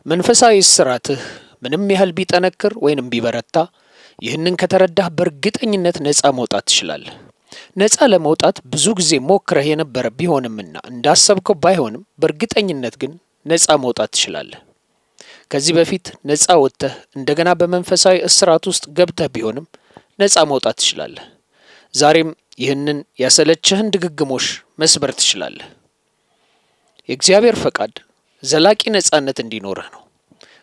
መንፈሳዊ እስራትህ ምንም ያህል ቢጠነክር ወይንም ቢበረታ ይህንን ከተረዳህ በእርግጠኝነት ነፃ መውጣት ትችላለህ። ነፃ ለመውጣት ብዙ ጊዜ ሞክረህ የነበረ ቢሆንምና እንዳሰብከው ባይሆንም በእርግጠኝነት ግን ነፃ መውጣት ትችላለህ። ከዚህ በፊት ነፃ ወጥተህ እንደገና በመንፈሳዊ እስራት ውስጥ ገብተህ ቢሆንም ነፃ መውጣት ትችላለህ። ዛሬም ይህንን ያሰለችህን ድግግሞሽ መስበር ትችላለህ። የእግዚአብሔር ፈቃድ ዘላቂ ነፃነት እንዲኖርህ ነው።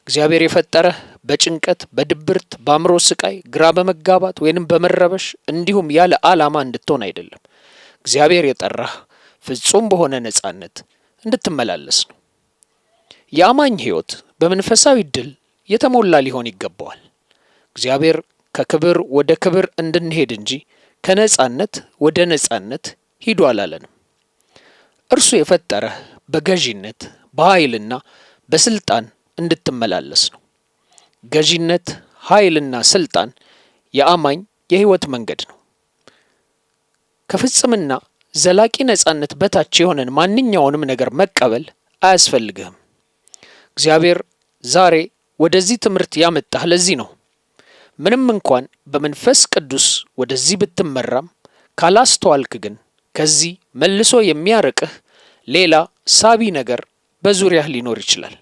እግዚአብሔር የፈጠረህ በጭንቀት፣ በድብርት፣ በአእምሮ ስቃይ፣ ግራ በመጋባት ወይንም በመረበሽ እንዲሁም ያለ ዓላማ እንድትሆን አይደለም። እግዚአብሔር የጠራህ ፍጹም በሆነ ነፃነት እንድትመላለስ ነው። የአማኝ ሕይወት በመንፈሳዊ ድል የተሞላ ሊሆን ይገባዋል። እግዚአብሔር ከክብር ወደ ክብር እንድንሄድ እንጂ ከነፃነት ወደ ነፃነት ሂዱ አላለንም። እርሱ የፈጠረህ በገዢነት በኃይልና በስልጣን እንድትመላለስ ነው። ገዢነት፣ ኃይልና ስልጣን የአማኝ የሕይወት መንገድ ነው። ከፍጽምና ዘላቂ ነፃነት በታች የሆነን ማንኛውንም ነገር መቀበል አያስፈልግህም። እግዚአብሔር ዛሬ ወደዚህ ትምህርት ያመጣህ ለዚህ ነው። ምንም እንኳን በመንፈስ ቅዱስ ወደዚህ ብትመራም ካላስተዋልክ ግን ከዚህ መልሶ የሚያርቅህ ሌላ ሳቢ ነገር በዙሪያህ ሊኖር ይችላል።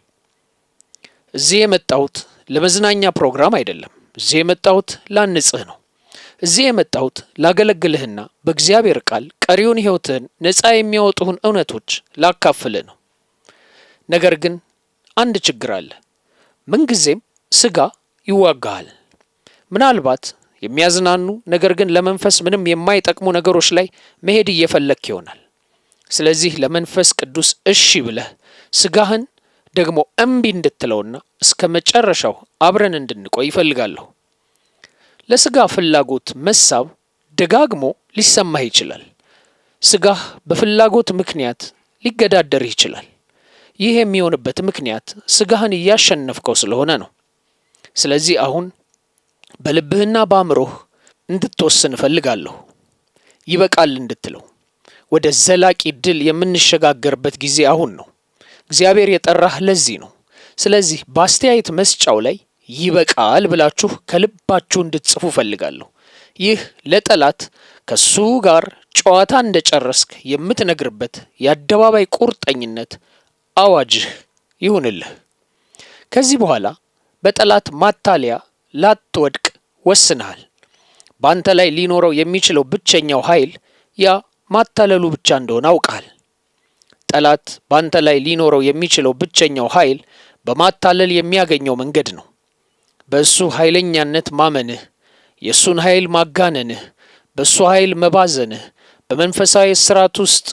እዚህ የመጣሁት ለመዝናኛ ፕሮግራም አይደለም። እዚህ የመጣሁት ላንጽህ ነው። እዚህ የመጣሁት ላገለግልህና በእግዚአብሔር ቃል ቀሪውን ሕይወትህን ነፃ የሚያወጡህን እውነቶች ላካፍልህ ነው። ነገር ግን አንድ ችግር አለ። ምንጊዜም ሥጋ ይዋጋሃል። ምናልባት የሚያዝናኑ ነገር ግን ለመንፈስ ምንም የማይጠቅሙ ነገሮች ላይ መሄድ እየፈለግክ ይሆናል። ስለዚህ ለመንፈስ ቅዱስ እሺ ብለህ ሥጋህን ደግሞ እምቢ እንድትለውና እስከ መጨረሻው አብረን እንድንቆይ ይፈልጋለሁ። ለሥጋ ፍላጎት መሳብ ደጋግሞ ሊሰማህ ይችላል። ሥጋህ በፍላጎት ምክንያት ሊገዳደርህ ይችላል። ይህ የሚሆንበት ምክንያት ሥጋህን እያሸነፍከው ስለሆነ ነው። ስለዚህ አሁን በልብህና በአእምሮህ እንድትወስን እፈልጋለሁ። ይበቃል እንድትለው ወደ ዘላቂ ድል የምንሸጋገርበት ጊዜ አሁን ነው። እግዚአብሔር የጠራህ ለዚህ ነው። ስለዚህ በአስተያየት መስጫው ላይ ይበቃል ብላችሁ ከልባችሁ እንድትጽፉ እፈልጋለሁ። ይህ ለጠላት ከሱ ጋር ጨዋታ እንደጨረስክ የምትነግርበት የአደባባይ ቁርጠኝነት አዋጅህ ይሁንልህ። ከዚህ በኋላ በጠላት ማታለያ ላትወድቅ ወስነሃል። በአንተ ላይ ሊኖረው የሚችለው ብቸኛው ኃይል ያ ማታለሉ ብቻ እንደሆነ አውቃል። ጠላት በአንተ ላይ ሊኖረው የሚችለው ብቸኛው ኃይል በማታለል የሚያገኘው መንገድ ነው። በእሱ ኃይለኛነት ማመንህ፣ የእሱን ኃይል ማጋነንህ፣ በእሱ ኃይል መባዘንህ፣ በመንፈሳዊ እስራት ውስጥ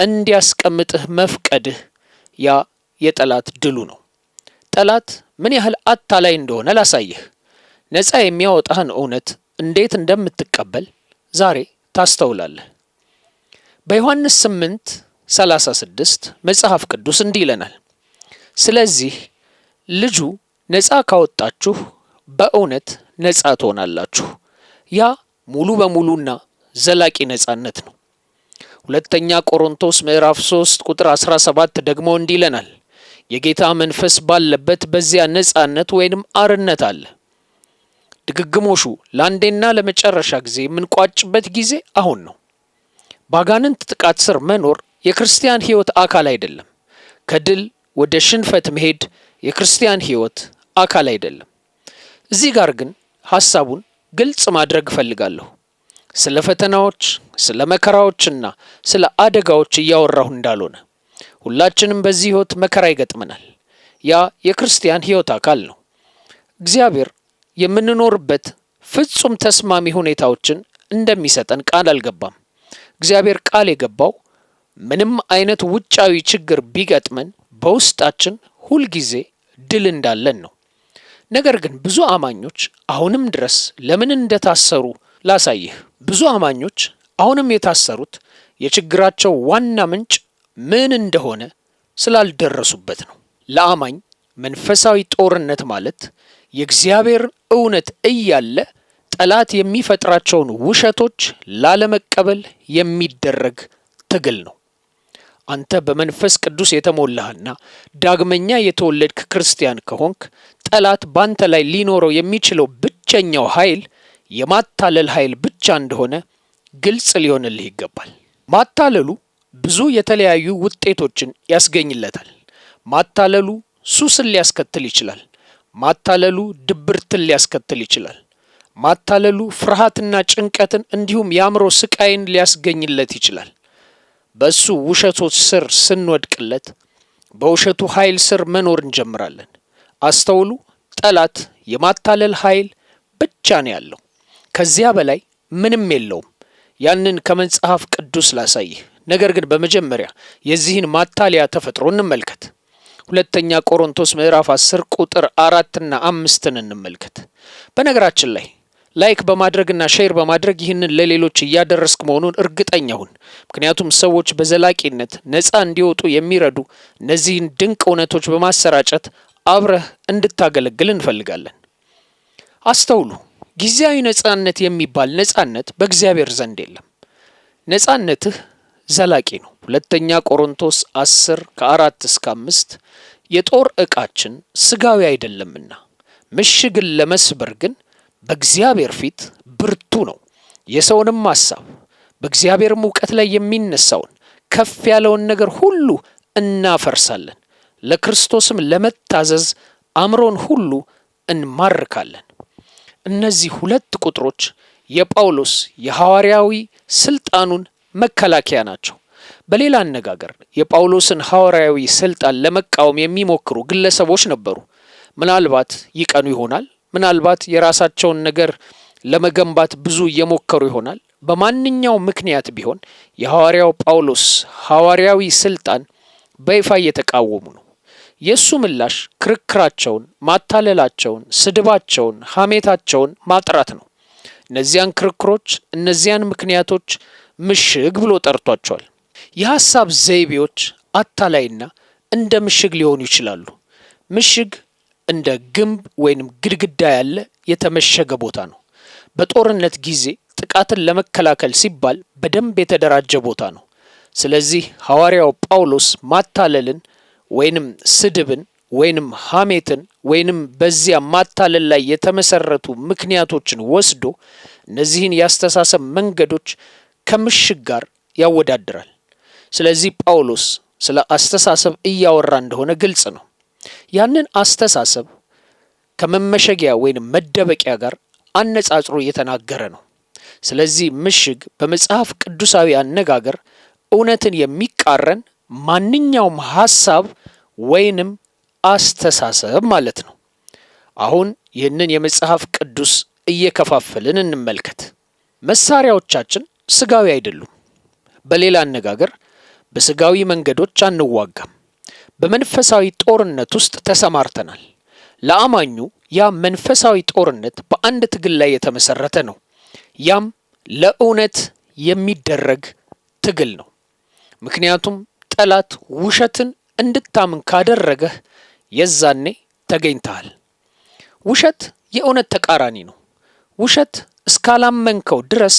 እንዲያስቀምጥህ መፍቀድህ ያ የጠላት ድሉ ነው። ጠላት ምን ያህል አታላይ እንደሆነ ላሳይህ። ነፃ የሚያወጣህን እውነት እንዴት እንደምትቀበል ዛሬ ታስተውላለህ። በዮሐንስ 8:36 መጽሐፍ ቅዱስ እንዲህ ይለናል፣ ስለዚህ ልጁ ነፃ ካወጣችሁ በእውነት ነፃ ትሆናላችሁ። ያ ሙሉ በሙሉና ዘላቂ ነፃነት ነው። ሁለተኛ ቆሮንቶስ ምዕራፍ 3 ቁጥር 17 ደግሞ እንዲህ ይለናል፣ የጌታ መንፈስ ባለበት በዚያ ነፃነት ወይንም አርነት አለ። ድግግሞሹ ለአንዴና ለመጨረሻ ጊዜ የምንቋጭበት ጊዜ አሁን ነው። ባጋንንት ጥቃት ስር መኖር የክርስቲያን ሕይወት አካል አይደለም። ከድል ወደ ሽንፈት መሄድ የክርስቲያን ሕይወት አካል አይደለም። እዚህ ጋር ግን ሐሳቡን ግልጽ ማድረግ እፈልጋለሁ። ስለ ፈተናዎች፣ ስለ መከራዎችና ስለ አደጋዎች እያወራሁ እንዳልሆነ። ሁላችንም በዚህ ሕይወት መከራ ይገጥመናል። ያ የክርስቲያን ሕይወት አካል ነው። እግዚአብሔር የምንኖርበት ፍጹም ተስማሚ ሁኔታዎችን እንደሚሰጠን ቃል አልገባም። እግዚአብሔር ቃል የገባው ምንም አይነት ውጫዊ ችግር ቢገጥመን በውስጣችን ሁልጊዜ ድል እንዳለን ነው። ነገር ግን ብዙ አማኞች አሁንም ድረስ ለምን እንደታሰሩ ላሳይህ። ብዙ አማኞች አሁንም የታሰሩት የችግራቸው ዋና ምንጭ ምን እንደሆነ ስላልደረሱበት ነው። ለአማኝ መንፈሳዊ ጦርነት ማለት የእግዚአብሔር እውነት እያለ ጠላት የሚፈጥራቸውን ውሸቶች ላለመቀበል የሚደረግ ትግል ነው። አንተ በመንፈስ ቅዱስ የተሞላህና ዳግመኛ የተወለድክ ክርስቲያን ከሆንክ ጠላት ባንተ ላይ ሊኖረው የሚችለው ብቸኛው ኃይል የማታለል ኃይል ብቻ እንደሆነ ግልጽ ሊሆንልህ ይገባል። ማታለሉ ብዙ የተለያዩ ውጤቶችን ያስገኝለታል። ማታለሉ ሱስን ሊያስከትል ይችላል። ማታለሉ ድብርትን ሊያስከትል ይችላል። ማታለሉ ፍርሃትና ጭንቀትን እንዲሁም የአእምሮ ስቃይን ሊያስገኝለት ይችላል። በእሱ ውሸቶች ስር ስንወድቅለት በውሸቱ ኃይል ስር መኖር እንጀምራለን። አስተውሉ፣ ጠላት የማታለል ኃይል ብቻ ነው ያለው። ከዚያ በላይ ምንም የለውም። ያንን ከመጽሐፍ ቅዱስ ላሳይህ። ነገር ግን በመጀመሪያ የዚህን ማታለያ ተፈጥሮ እንመልከት። ሁለተኛ ቆሮንቶስ ምዕራፍ 10 ቁጥር 4 እና 5 እንመልከት። በነገራችን ላይ ላይክ በማድረግና ሼር በማድረግ ይህንን ለሌሎች እያደረስክ መሆኑን እርግጠኛ ሁን። ምክንያቱም ሰዎች በዘላቂነት ነፃ እንዲወጡ የሚረዱ እነዚህን ድንቅ እውነቶች በማሰራጨት አብረህ እንድታገለግል እንፈልጋለን። አስተውሉ፣ ጊዜያዊ ነፃነት የሚባል ነፃነት በእግዚአብሔር ዘንድ የለም። ነፃነትህ ዘላቂ ነው። ሁለተኛ ቆሮንቶስ 10 ከ4 እስከ 5 የጦር ዕቃችን ስጋዊ አይደለምና ምሽግን ለመስበር ግን በእግዚአብሔር ፊት ብርቱ ነው። የሰውንም ሐሳብ በእግዚአብሔርም እውቀት ላይ የሚነሳውን ከፍ ያለውን ነገር ሁሉ እናፈርሳለን፣ ለክርስቶስም ለመታዘዝ አእምሮን ሁሉ እንማርካለን። እነዚህ ሁለት ቁጥሮች የጳውሎስ የሐዋርያዊ ስልጣኑን መከላከያ ናቸው። በሌላ አነጋገር የጳውሎስን ሐዋርያዊ ስልጣን ለመቃወም የሚሞክሩ ግለሰቦች ነበሩ። ምናልባት ይቀኑ ይሆናል። ምናልባት የራሳቸውን ነገር ለመገንባት ብዙ እየሞከሩ ይሆናል። በማንኛውም ምክንያት ቢሆን የሐዋርያው ጳውሎስ ሐዋርያዊ ስልጣን በይፋ እየተቃወሙ ነው። የእሱ ምላሽ ክርክራቸውን፣ ማታለላቸውን፣ ስድባቸውን፣ ሐሜታቸውን ማጥራት ነው። እነዚያን ክርክሮች፣ እነዚያን ምክንያቶች ምሽግ ብሎ ጠርቷቸዋል። የሐሳብ ዘይቤዎች አታላይና እንደ ምሽግ ሊሆኑ ይችላሉ። ምሽግ እንደ ግንብ ወይንም ግድግዳ ያለ የተመሸገ ቦታ ነው። በጦርነት ጊዜ ጥቃትን ለመከላከል ሲባል በደንብ የተደራጀ ቦታ ነው። ስለዚህ ሐዋርያው ጳውሎስ ማታለልን ወይንም ስድብን ወይንም ሐሜትን ወይንም በዚያ ማታለል ላይ የተመሰረቱ ምክንያቶችን ወስዶ እነዚህን ያስተሳሰብ መንገዶች ከምሽግ ጋር ያወዳድራል። ስለዚህ ጳውሎስ ስለ አስተሳሰብ እያወራ እንደሆነ ግልጽ ነው። ያንን አስተሳሰብ ከመመሸጊያ ወይንም መደበቂያ ጋር አነጻጽሮ እየተናገረ ነው። ስለዚህ ምሽግ በመጽሐፍ ቅዱሳዊ አነጋገር እውነትን የሚቃረን ማንኛውም ሐሳብ ወይንም አስተሳሰብ ማለት ነው። አሁን ይህንን የመጽሐፍ ቅዱስ እየከፋፈልን እንመልከት። መሳሪያዎቻችን ስጋዊ አይደሉም። በሌላ አነጋገር በስጋዊ መንገዶች አንዋጋም። በመንፈሳዊ ጦርነት ውስጥ ተሰማርተናል። ለአማኙ ያ መንፈሳዊ ጦርነት በአንድ ትግል ላይ የተመሰረተ ነው። ያም ለእውነት የሚደረግ ትግል ነው። ምክንያቱም ጠላት ውሸትን እንድታምን ካደረገህ የዛኔ ተገኝተሃል። ውሸት የእውነት ተቃራኒ ነው። ውሸት እስካላመንከው ድረስ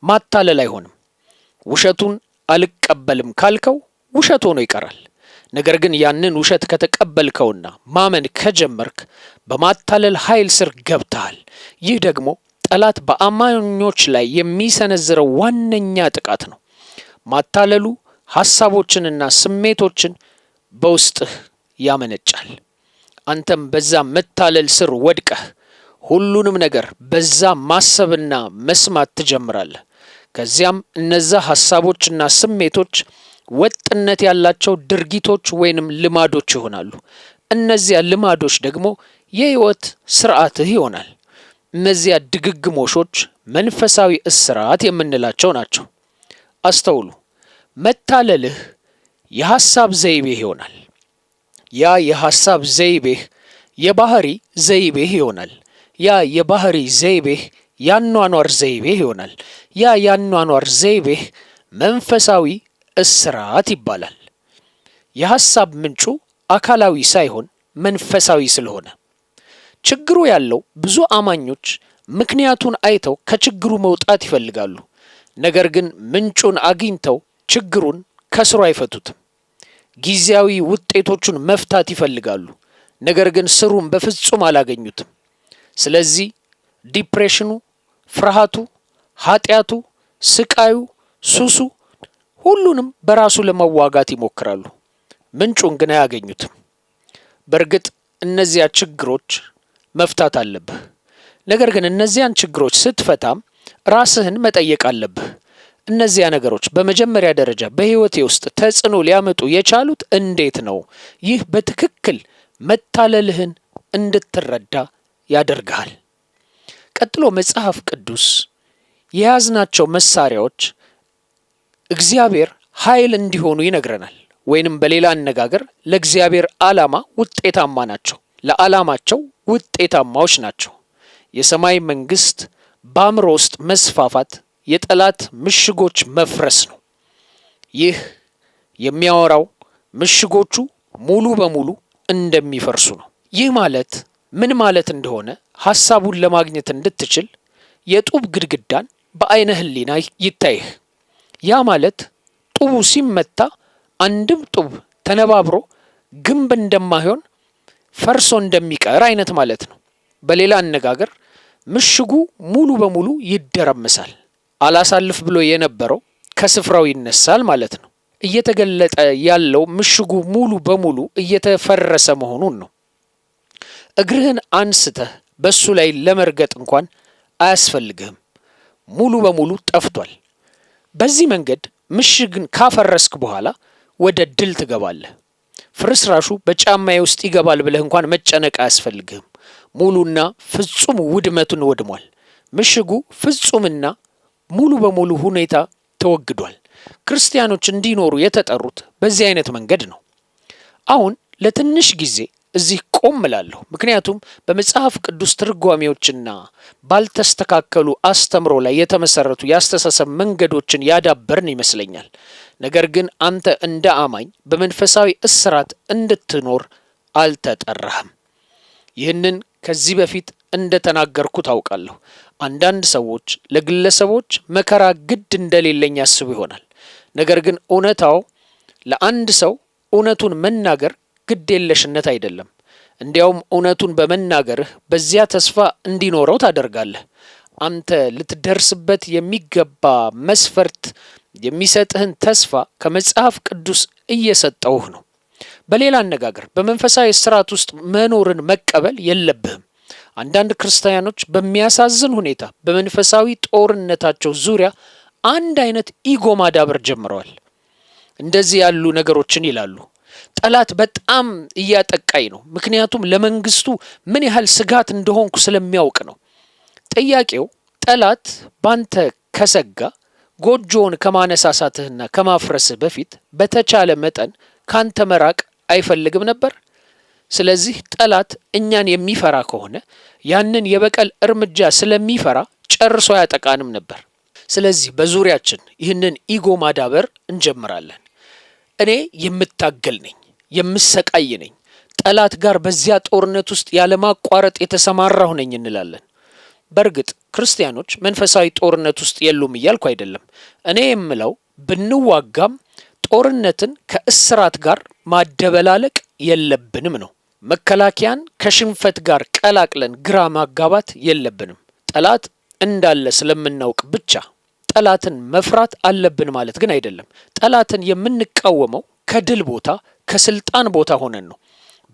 ማታለል አይሆንም። ውሸቱን አልቀበልም ካልከው ውሸት ሆኖ ይቀራል። ነገር ግን ያንን ውሸት ከተቀበልከውና ማመን ከጀመርክ በማታለል ኃይል ስር ገብተሃል። ይህ ደግሞ ጠላት በአማኞች ላይ የሚሰነዝረው ዋነኛ ጥቃት ነው። ማታለሉ ሐሳቦችንና ስሜቶችን በውስጥህ ያመነጫል። አንተም በዛ መታለል ስር ወድቀህ ሁሉንም ነገር በዛ ማሰብና መስማት ትጀምራለህ። ከዚያም እነዛ ሐሳቦችና ስሜቶች ወጥነት ያላቸው ድርጊቶች ወይንም ልማዶች ይሆናሉ። እነዚያ ልማዶች ደግሞ የህይወት ስርዓትህ ይሆናል። እነዚያ ድግግሞሾች መንፈሳዊ እስራት የምንላቸው ናቸው። አስተውሉ፣ መታለልህ የሐሳብ ዘይቤህ ይሆናል። ያ የሐሳብ ዘይቤህ የባህሪ ዘይቤህ ይሆናል። ያ የባህሪ ዘይቤህ ያኗኗር ዘይቤህ ይሆናል። ያ ያኗኗር ዘይቤህ መንፈሳዊ እስራት ይባላል። የሐሳብ ምንጩ አካላዊ ሳይሆን መንፈሳዊ ስለሆነ ችግሩ ያለው ብዙ አማኞች ምክንያቱን አይተው ከችግሩ መውጣት ይፈልጋሉ። ነገር ግን ምንጩን አግኝተው ችግሩን ከስሩ አይፈቱትም። ጊዜያዊ ውጤቶቹን መፍታት ይፈልጋሉ፣ ነገር ግን ስሩን በፍጹም አላገኙትም። ስለዚህ ዲፕሬሽኑ፣ ፍርሃቱ፣ ኃጢአቱ፣ ስቃዩ፣ ሱሱ ሁሉንም በራሱ ለመዋጋት ይሞክራሉ፣ ምንጩን ግን አያገኙትም። በእርግጥ እነዚያ ችግሮች መፍታት አለብህ። ነገር ግን እነዚያን ችግሮች ስትፈታም ራስህን መጠየቅ አለብህ። እነዚያ ነገሮች በመጀመሪያ ደረጃ በህይወቴ ውስጥ ተጽዕኖ ሊያመጡ የቻሉት እንዴት ነው? ይህ በትክክል መታለልህን እንድትረዳ ያደርግሃል። ቀጥሎ መጽሐፍ ቅዱስ የያዝናቸው መሳሪያዎች እግዚአብሔር ኃይል እንዲሆኑ ይነግረናል። ወይንም በሌላ አነጋገር ለእግዚአብሔር ዓላማ ውጤታማ ናቸው፣ ለዓላማቸው ውጤታማዎች ናቸው። የሰማይ መንግስት በአእምሮ ውስጥ መስፋፋት፣ የጠላት ምሽጎች መፍረስ ነው። ይህ የሚያወራው ምሽጎቹ ሙሉ በሙሉ እንደሚፈርሱ ነው። ይህ ማለት ምን ማለት እንደሆነ ሐሳቡን ለማግኘት እንድትችል የጡብ ግድግዳን በአይነ ህሊና ይታይህ። ያ ማለት ጡቡ ሲመታ አንድም ጡብ ተነባብሮ ግንብ እንደማይሆን ፈርሶ እንደሚቀር አይነት ማለት ነው። በሌላ አነጋገር ምሽጉ ሙሉ በሙሉ ይደረምሳል። አላሳልፍ ብሎ የነበረው ከስፍራው ይነሳል ማለት ነው። እየተገለጠ ያለው ምሽጉ ሙሉ በሙሉ እየተፈረሰ መሆኑን ነው። እግርህን አንስተህ በሱ ላይ ለመርገጥ እንኳን አያስፈልግህም። ሙሉ በሙሉ ጠፍቷል። በዚህ መንገድ ምሽግን ካፈረስክ በኋላ ወደ ድል ትገባለህ። ፍርስራሹ በጫማዬ ውስጥ ይገባል ብለህ እንኳን መጨነቅ አያስፈልግህም። ሙሉና ፍጹም ውድመቱን ወድሟል። ምሽጉ ፍጹምና ሙሉ በሙሉ ሁኔታ ተወግዷል። ክርስቲያኖች እንዲኖሩ የተጠሩት በዚህ አይነት መንገድ ነው። አሁን ለትንሽ ጊዜ እዚህ ቆም እላለሁ፣ ምክንያቱም በመጽሐፍ ቅዱስ ትርጓሜዎችና ባልተስተካከሉ አስተምሮ ላይ የተመሰረቱ የአስተሳሰብ መንገዶችን ያዳበርን ይመስለኛል። ነገር ግን አንተ እንደ አማኝ በመንፈሳዊ እስራት እንድትኖር አልተጠራህም። ይህንን ከዚህ በፊት እንደተናገርኩ ታውቃለሁ። አንዳንድ ሰዎች ለግለሰቦች መከራ ግድ እንደሌለኝ ያስቡ ይሆናል። ነገር ግን እውነታው ለአንድ ሰው እውነቱን መናገር ግድ የለሽነት አይደለም። እንዲያውም እውነቱን በመናገርህ በዚያ ተስፋ እንዲኖረው ታደርጋለህ። አንተ ልትደርስበት የሚገባ መስፈርት የሚሰጥህን ተስፋ ከመጽሐፍ ቅዱስ እየሰጠውህ ነው። በሌላ አነጋገር በመንፈሳዊ ስርዓት ውስጥ መኖርን መቀበል የለብህም። አንዳንድ ክርስቲያኖች በሚያሳዝን ሁኔታ በመንፈሳዊ ጦርነታቸው ዙሪያ አንድ አይነት ኢጎ ማዳበር ጀምረዋል። እንደዚህ ያሉ ነገሮችን ይላሉ። ጠላት በጣም እያጠቃኝ ነው፣ ምክንያቱም ለመንግስቱ ምን ያህል ስጋት እንደሆንኩ ስለሚያውቅ ነው። ጥያቄው ጠላት ባንተ ከሰጋ ጎጆውን ከማነሳሳትህና ከማፍረስህ በፊት በተቻለ መጠን ካንተ መራቅ አይፈልግም ነበር? ስለዚህ ጠላት እኛን የሚፈራ ከሆነ ያንን የበቀል እርምጃ ስለሚፈራ ጨርሶ ያጠቃንም ነበር። ስለዚህ በዙሪያችን ይህንን ኢጎ ማዳበር እንጀምራለን። እኔ የምታገል ነኝ፣ የምሰቃይ ነኝ፣ ጠላት ጋር በዚያ ጦርነት ውስጥ ያለማቋረጥ የተሰማራሁ ነኝ እንላለን። በእርግጥ ክርስቲያኖች መንፈሳዊ ጦርነት ውስጥ የሉም እያልኩ አይደለም። እኔ የምለው ብንዋጋም ጦርነትን ከእስራት ጋር ማደበላለቅ የለብንም ነው። መከላከያን ከሽንፈት ጋር ቀላቅለን ግራ ማጋባት የለብንም። ጠላት እንዳለ ስለምናውቅ ብቻ ጠላትን መፍራት አለብን ማለት ግን አይደለም። ጠላትን የምንቃወመው ከድል ቦታ ከስልጣን ቦታ ሆነን ነው።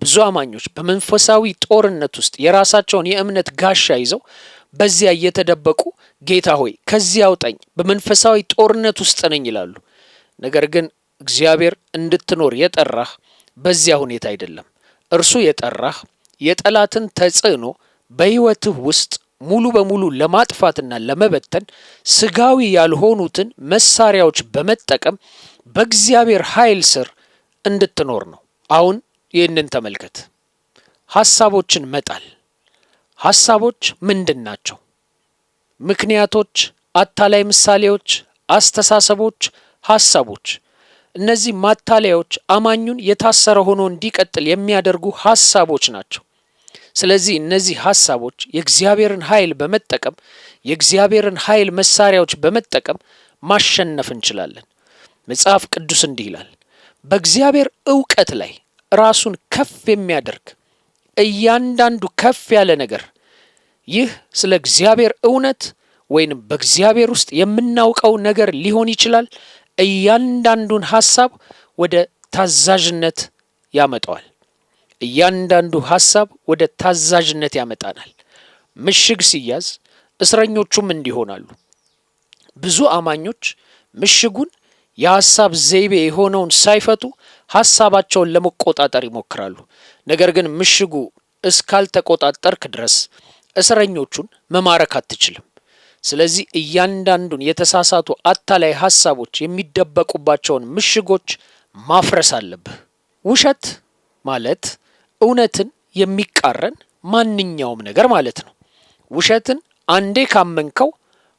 ብዙ አማኞች በመንፈሳዊ ጦርነት ውስጥ የራሳቸውን የእምነት ጋሻ ይዘው በዚያ እየተደበቁ ጌታ ሆይ ከዚህ አውጣኝ፣ በመንፈሳዊ ጦርነት ውስጥ ነኝ ይላሉ። ነገር ግን እግዚአብሔር እንድትኖር የጠራህ በዚያ ሁኔታ አይደለም። እርሱ የጠራህ የጠላትን ተጽዕኖ በሕይወትህ ውስጥ ሙሉ በሙሉ ለማጥፋትና ለመበተን ስጋዊ ያልሆኑትን መሳሪያዎች በመጠቀም በእግዚአብሔር ኃይል ስር እንድትኖር ነው። አሁን ይህንን ተመልከት። ሐሳቦችን መጣል። ሐሳቦች ምንድን ናቸው? ምክንያቶች፣ አታላይ ምሳሌዎች፣ አስተሳሰቦች፣ ሐሳቦች። እነዚህ ማታለያዎች አማኙን የታሰረ ሆኖ እንዲቀጥል የሚያደርጉ ሐሳቦች ናቸው። ስለዚህ እነዚህ ሐሳቦች የእግዚአብሔርን ኃይል በመጠቀም የእግዚአብሔርን ኃይል መሳሪያዎች በመጠቀም ማሸነፍ እንችላለን። መጽሐፍ ቅዱስ እንዲህ ይላል፣ በእግዚአብሔር ዕውቀት ላይ ራሱን ከፍ የሚያደርግ እያንዳንዱ ከፍ ያለ ነገር ይህ ስለ እግዚአብሔር እውነት ወይንም በእግዚአብሔር ውስጥ የምናውቀው ነገር ሊሆን ይችላል። እያንዳንዱን ሐሳብ ወደ ታዛዥነት ያመጣዋል። እያንዳንዱ ሐሳብ ወደ ታዛዥነት ያመጣናል። ምሽግ ሲያዝ እስረኞቹም እንዲሆናሉ። ብዙ አማኞች ምሽጉን የሐሳብ ዘይቤ የሆነውን ሳይፈቱ ሐሳባቸውን ለመቆጣጠር ይሞክራሉ። ነገር ግን ምሽጉ እስካልተቆጣጠርክ ድረስ እስረኞቹን መማረክ አትችልም። ስለዚህ እያንዳንዱን የተሳሳቱ አታላይ ሐሳቦች የሚደበቁባቸውን ምሽጎች ማፍረስ አለብህ። ውሸት ማለት እውነትን የሚቃረን ማንኛውም ነገር ማለት ነው። ውሸትን አንዴ ካመንከው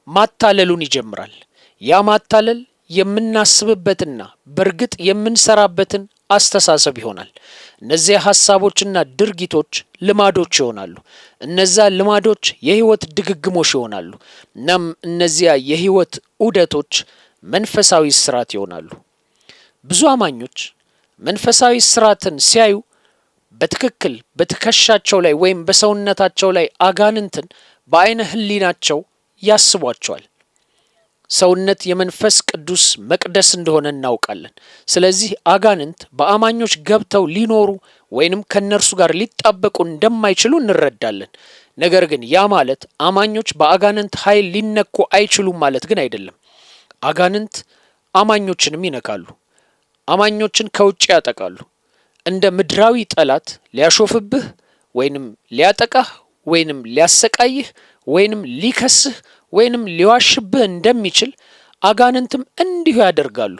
ማታለሉን ይጀምራል። ያ ማታለል የምናስብበትና በእርግጥ የምንሰራበትን አስተሳሰብ ይሆናል። እነዚያ ሐሳቦችና ድርጊቶች ልማዶች ይሆናሉ። እነዚያ ልማዶች የህይወት ድግግሞሽ ይሆናሉ። እናም እነዚያ የህይወት ዑደቶች መንፈሳዊ ስርዓት ይሆናሉ። ብዙ አማኞች መንፈሳዊ ስርዓትን ሲያዩ በትክክል በትከሻቸው ላይ ወይም በሰውነታቸው ላይ አጋንንትን በአይነ ህሊናቸው ያስቧቸዋል። ሰውነት የመንፈስ ቅዱስ መቅደስ እንደሆነ እናውቃለን። ስለዚህ አጋንንት በአማኞች ገብተው ሊኖሩ ወይንም ከነርሱ ጋር ሊጣበቁ እንደማይችሉ እንረዳለን። ነገር ግን ያ ማለት አማኞች በአጋንንት ኃይል ሊነኩ አይችሉም ማለት ግን አይደለም። አጋንንት አማኞችንም ይነካሉ። አማኞችን ከውጭ ያጠቃሉ። እንደ ምድራዊ ጠላት ሊያሾፍብህ ወይንም ሊያጠቃህ ወይንም ሊያሰቃይህ ወይንም ሊከስህ ወይንም ሊዋሽብህ እንደሚችል አጋንንትም እንዲሁ ያደርጋሉ።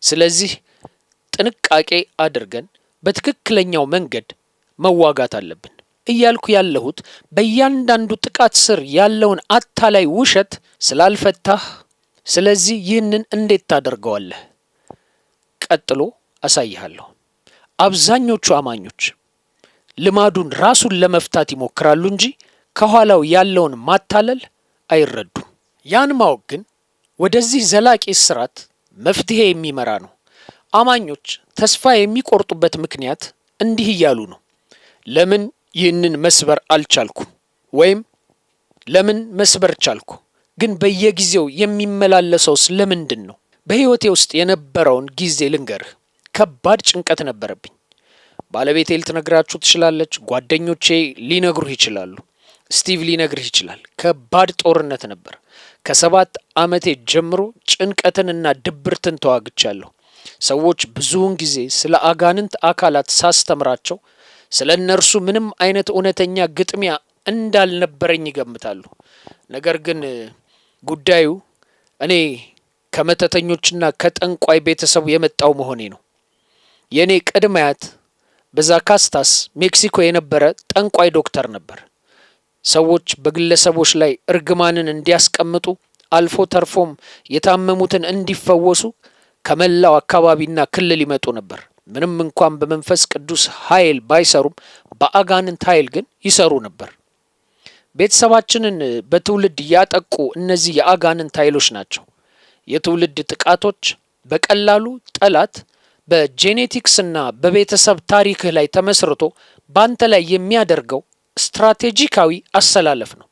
ስለዚህ ጥንቃቄ አድርገን በትክክለኛው መንገድ መዋጋት አለብን። እያልኩ ያለሁት በእያንዳንዱ ጥቃት ስር ያለውን አታላይ ውሸት ስላልፈታህ፣ ስለዚህ ይህንን እንዴት ታደርገዋለህ? ቀጥሎ አሳይሃለሁ። አብዛኞቹ አማኞች ልማዱን ራሱን ለመፍታት ይሞክራሉ እንጂ ከኋላው ያለውን ማታለል አይረዱም። ያን ማወቅ ግን ወደዚህ ዘላቂ እስራት መፍትሄ የሚመራ ነው። አማኞች ተስፋ የሚቆርጡበት ምክንያት እንዲህ እያሉ ነው። ለምን ይህንን መስበር አልቻልኩም? ወይም ለምን መስበር ቻልኩ? ግን በየጊዜው የሚመላለሰውስ ለምንድን ነው? በሕይወቴ ውስጥ የነበረውን ጊዜ ልንገርህ። ከባድ ጭንቀት ነበረብኝ። ባለቤቴ ልትነግራችሁ ትችላለች። ጓደኞቼ ሊነግሩህ ይችላሉ። ስቲቭ ሊነግርህ ይችላል። ከባድ ጦርነት ነበር። ከ7 ዓመቴ ጀምሮ ጭንቀትንና ድብርትን ተዋግቻለሁ። ሰዎች ብዙውን ጊዜ ስለ አጋንንት አካላት ሳስተምራቸው ስለ እነርሱ ምንም አይነት እውነተኛ ግጥሚያ እንዳልነበረኝ ይገምታሉ። ነገር ግን ጉዳዩ እኔ ከመተተኞችና ከጠንቋይ ቤተሰብ የመጣው መሆኔ ነው። የእኔ ቅድመ አያት በዛካስታስ ሜክሲኮ የነበረ ጠንቋይ ዶክተር ነበር። ሰዎች በግለሰቦች ላይ እርግማንን እንዲያስቀምጡ አልፎ ተርፎም የታመሙትን እንዲፈወሱ ከመላው አካባቢና ክልል ይመጡ ነበር። ምንም እንኳን በመንፈስ ቅዱስ ኃይል ባይሰሩም በአጋንንት ኃይል ግን ይሰሩ ነበር። ቤተሰባችንን በትውልድ ያጠቁ እነዚህ የአጋንንት ኃይሎች ናቸው። የትውልድ ጥቃቶች በቀላሉ ጠላት በጄኔቲክስና በቤተሰብ ታሪክህ ላይ ተመስርቶ ባንተ ላይ የሚያደርገው ስትራቴጂካዊ አሰላለፍ ነው።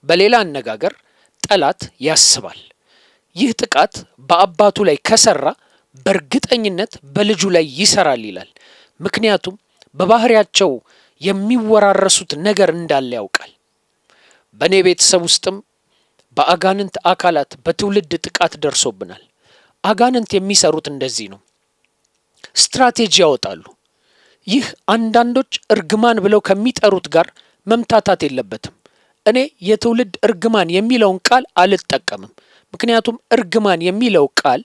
በሌላ አነጋገር ጠላት ያስባል። ይህ ጥቃት በአባቱ ላይ ከሰራ በእርግጠኝነት በልጁ ላይ ይሰራል ይላል። ምክንያቱም በባህሪያቸው የሚወራረሱት ነገር እንዳለ ያውቃል። በእኔ ቤተሰብ ውስጥም በአጋንንት አካላት በትውልድ ጥቃት ደርሶብናል። አጋንንት የሚሰሩት እንደዚህ ነው። ስትራቴጂ ያወጣሉ። ይህ አንዳንዶች እርግማን ብለው ከሚጠሩት ጋር መምታታት የለበትም። እኔ የትውልድ እርግማን የሚለውን ቃል አልጠቀምም። ምክንያቱም እርግማን የሚለው ቃል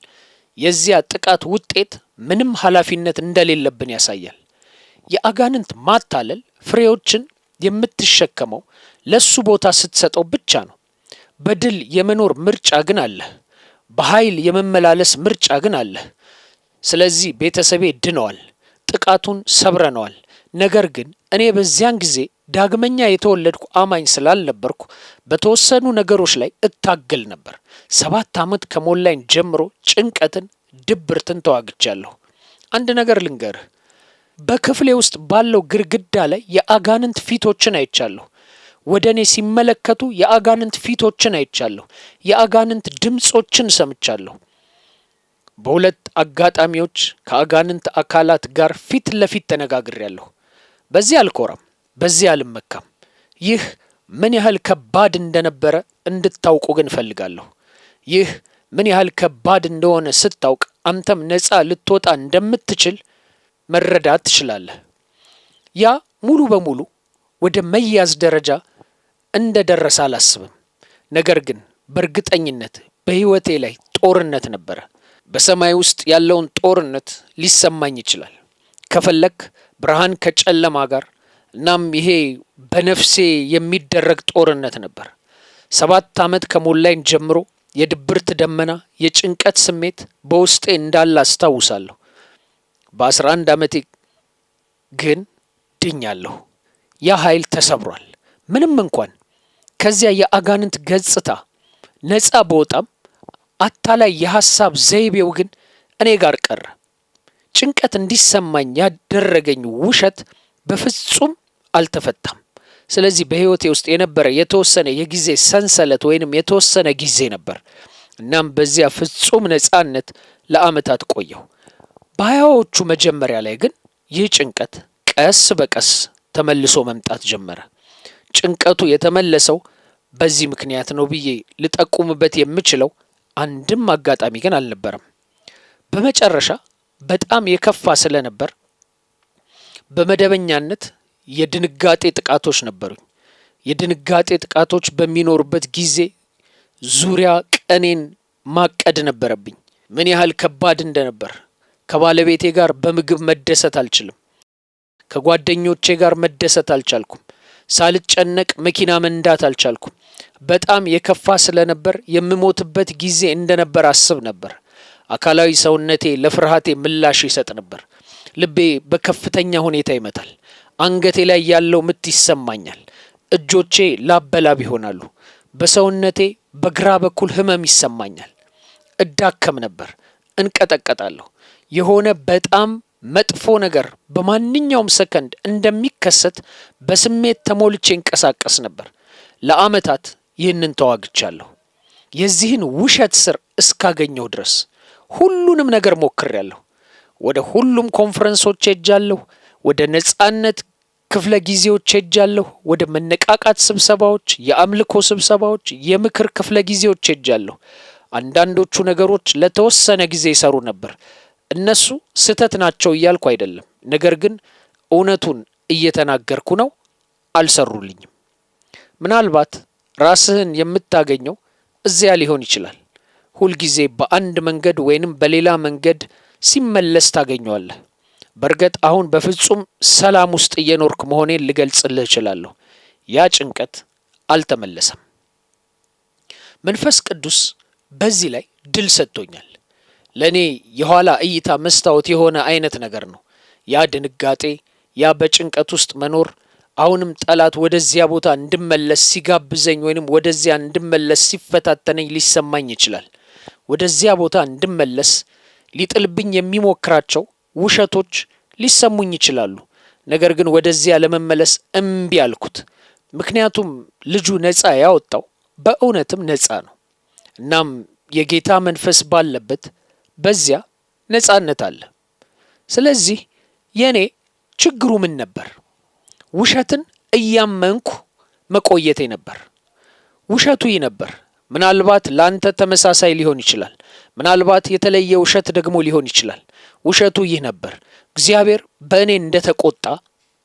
የዚያ ጥቃት ውጤት ምንም ኃላፊነት እንደሌለብን ያሳያል። የአጋንንት ማታለል ፍሬዎችን የምትሸከመው ለሱ ቦታ ስትሰጠው ብቻ ነው። በድል የመኖር ምርጫ ግን አለህ። በኃይል የመመላለስ ምርጫ ግን አለህ። ስለዚህ ቤተሰቤ ድነዋል፣ ጥቃቱን ሰብረነዋል። ነገር ግን እኔ በዚያን ጊዜ ዳግመኛ የተወለድኩ አማኝ ስላልነበርኩ በተወሰኑ ነገሮች ላይ እታገል ነበር። 7 ዓመት ከሞላኝ ጀምሮ ጭንቀትን፣ ድብርትን ተዋግቻለሁ። አንድ ነገር ልንገርህ። በክፍሌ ውስጥ ባለው ግድግዳ ላይ የአጋንንት ፊቶችን አይቻለሁ። ወደ እኔ ሲመለከቱ የአጋንንት ፊቶችን አይቻለሁ። የአጋንንት ድምጾችን ሰምቻለሁ። በሁለት አጋጣሚዎች ከአጋንንት አካላት ጋር ፊት ለፊት ተነጋግሬያለሁ። በዚህ አልኮራም፣ በዚህ አልመካም። ይህ ምን ያህል ከባድ እንደነበረ እንድታውቁ ግን እፈልጋለሁ። ይህ ምን ያህል ከባድ እንደሆነ ስታውቅ አንተም ነፃ ልትወጣ እንደምትችል መረዳት ትችላለህ። ያ ሙሉ በሙሉ ወደ መያዝ ደረጃ እንደደረሰ አላስብም። ነገር ግን በእርግጠኝነት በሕይወቴ ላይ ጦርነት ነበረ። በሰማይ ውስጥ ያለውን ጦርነት ሊሰማኝ ይችላል። ከፈለክ ብርሃን ከጨለማ ጋር እናም ይሄ በነፍሴ የሚደረግ ጦርነት ነበር። 7 ዓመት ከሞላኝ ጀምሮ የድብርት ደመና፣ የጭንቀት ስሜት በውስጤ እንዳለ አስታውሳለሁ። በ11 ዓመቴ ግን ድኛለሁ። ያ ኃይል ተሰብሯል። ምንም እንኳን ከዚያ የአጋንንት ገጽታ ነፃ በወጣም አታላይ የሐሳብ ዘይቤው ግን እኔ ጋር ቀረ። ጭንቀት እንዲሰማኝ ያደረገኝ ውሸት በፍጹም አልተፈታም። ስለዚህ በሕይወቴ ውስጥ የነበረ የተወሰነ የጊዜ ሰንሰለት ወይንም የተወሰነ ጊዜ ነበር። እናም በዚያ ፍጹም ነፃነት ለዓመታት ቆየሁ። በሀያዎቹ መጀመሪያ ላይ ግን ይህ ጭንቀት ቀስ በቀስ ተመልሶ መምጣት ጀመረ። ጭንቀቱ የተመለሰው በዚህ ምክንያት ነው ብዬ ልጠቁምበት የምችለው አንድም አጋጣሚ ግን አልነበረም። በመጨረሻ በጣም የከፋ ስለነበር በመደበኛነት የድንጋጤ ጥቃቶች ነበሩኝ። የድንጋጤ ጥቃቶች በሚኖሩበት ጊዜ ዙሪያ ቀኔን ማቀድ ነበረብኝ። ምን ያህል ከባድ እንደነበር። ከባለቤቴ ጋር በምግብ መደሰት አልችልም። ከጓደኞቼ ጋር መደሰት አልቻልኩም። ሳልጨነቅ መኪና መንዳት አልቻልኩም። በጣም የከፋ ስለነበር የምሞትበት ጊዜ እንደነበር አስብ ነበር። አካላዊ ሰውነቴ ለፍርሃቴ ምላሽ ይሰጥ ነበር። ልቤ በከፍተኛ ሁኔታ ይመታል። አንገቴ ላይ ያለው ምት ይሰማኛል። እጆቼ ላበላብ ይሆናሉ። በሰውነቴ በግራ በኩል ህመም ይሰማኛል። እዳከም ነበር። እንቀጠቀጣለሁ። የሆነ በጣም መጥፎ ነገር በማንኛውም ሰከንድ እንደሚከሰት በስሜት ተሞልቼ እንቀሳቀስ ነበር። ለዓመታት ይህንን ተዋግቻለሁ። የዚህን ውሸት ስር እስካገኘው ድረስ ሁሉንም ነገር ሞክሬያለሁ። ወደ ሁሉም ኮንፈረንሶች ሄጃለሁ። ወደ ነጻነት ክፍለ ጊዜዎች ሄጃለሁ። ወደ መነቃቃት ስብሰባዎች፣ የአምልኮ ስብሰባዎች፣ የምክር ክፍለ ጊዜዎች ሄጃለሁ። አንዳንዶቹ ነገሮች ለተወሰነ ጊዜ ይሰሩ ነበር። እነሱ ስህተት ናቸው እያልኩ አይደለም። ነገር ግን እውነቱን እየተናገርኩ ነው። አልሰሩልኝም። ምናልባት ራስህን የምታገኘው እዚያ ሊሆን ይችላል። ሁልጊዜ በአንድ መንገድ ወይንም በሌላ መንገድ ሲመለስ ታገኘዋለህ። በእርግጥ አሁን በፍጹም ሰላም ውስጥ እየኖርክ መሆኔን ልገልጽልህ እችላለሁ። ያ ጭንቀት አልተመለሰም። መንፈስ ቅዱስ በዚህ ላይ ድል ሰጥቶኛል። ለእኔ የኋላ እይታ መስታወት የሆነ አይነት ነገር ነው። ያ ድንጋጤ፣ ያ በጭንቀት ውስጥ መኖር አሁንም ጠላት ወደዚያ ቦታ እንድመለስ ሲጋብዘኝ ወይንም ወደዚያ እንድመለስ ሲፈታተነኝ ሊሰማኝ ይችላል። ወደዚያ ቦታ እንድመለስ ሊጥልብኝ የሚሞክራቸው ውሸቶች ሊሰሙኝ ይችላሉ። ነገር ግን ወደዚያ ለመመለስ እምቢ አልኩት። ምክንያቱም ልጁ ነፃ ያወጣው በእውነትም ነፃ ነው። እናም የጌታ መንፈስ ባለበት በዚያ ነፃነት አለ። ስለዚህ የኔ ችግሩ ምን ነበር? ውሸትን እያመንኩ መቆየቴ ነበር። ውሸቱ ይህ ነበር። ምናልባት ላንተ ተመሳሳይ ሊሆን ይችላል። ምናልባት የተለየ ውሸት ደግሞ ሊሆን ይችላል። ውሸቱ ይህ ነበር። እግዚአብሔር በእኔ እንደተቆጣ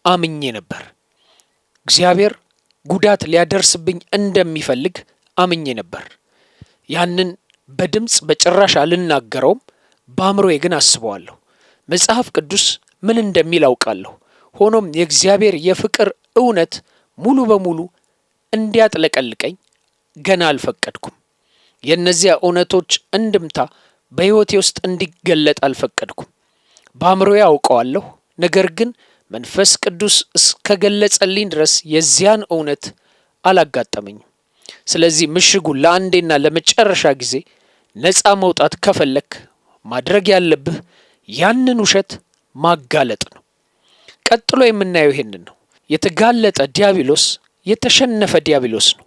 አምኜ ነበር። እግዚአብሔር ጉዳት ሊያደርስብኝ እንደሚፈልግ አምኜ ነበር። ያንን በድምፅ በጭራሽ አልናገረውም፣ በአእምሮዬ ግን አስበዋለሁ። መጽሐፍ ቅዱስ ምን እንደሚል አውቃለሁ። ሆኖም የእግዚአብሔር የፍቅር እውነት ሙሉ በሙሉ እንዲያጥለቀልቀኝ ገና አልፈቀድኩም። የእነዚያ እውነቶች እንድምታ በሕይወቴ ውስጥ እንዲገለጥ አልፈቀድኩም። በአእምሮዬ አውቀዋለሁ፣ ነገር ግን መንፈስ ቅዱስ እስከገለጸልኝ ድረስ የዚያን እውነት አላጋጠመኝም። ስለዚህ ምሽጉን ለአንዴና ለመጨረሻ ጊዜ ነፃ መውጣት ከፈለክ ማድረግ ያለብህ ያንን ውሸት ማጋለጥ ነው። ቀጥሎ የምናየው ይሄንን ነው። የተጋለጠ ዲያብሎስ የተሸነፈ ዲያብሎስ ነው።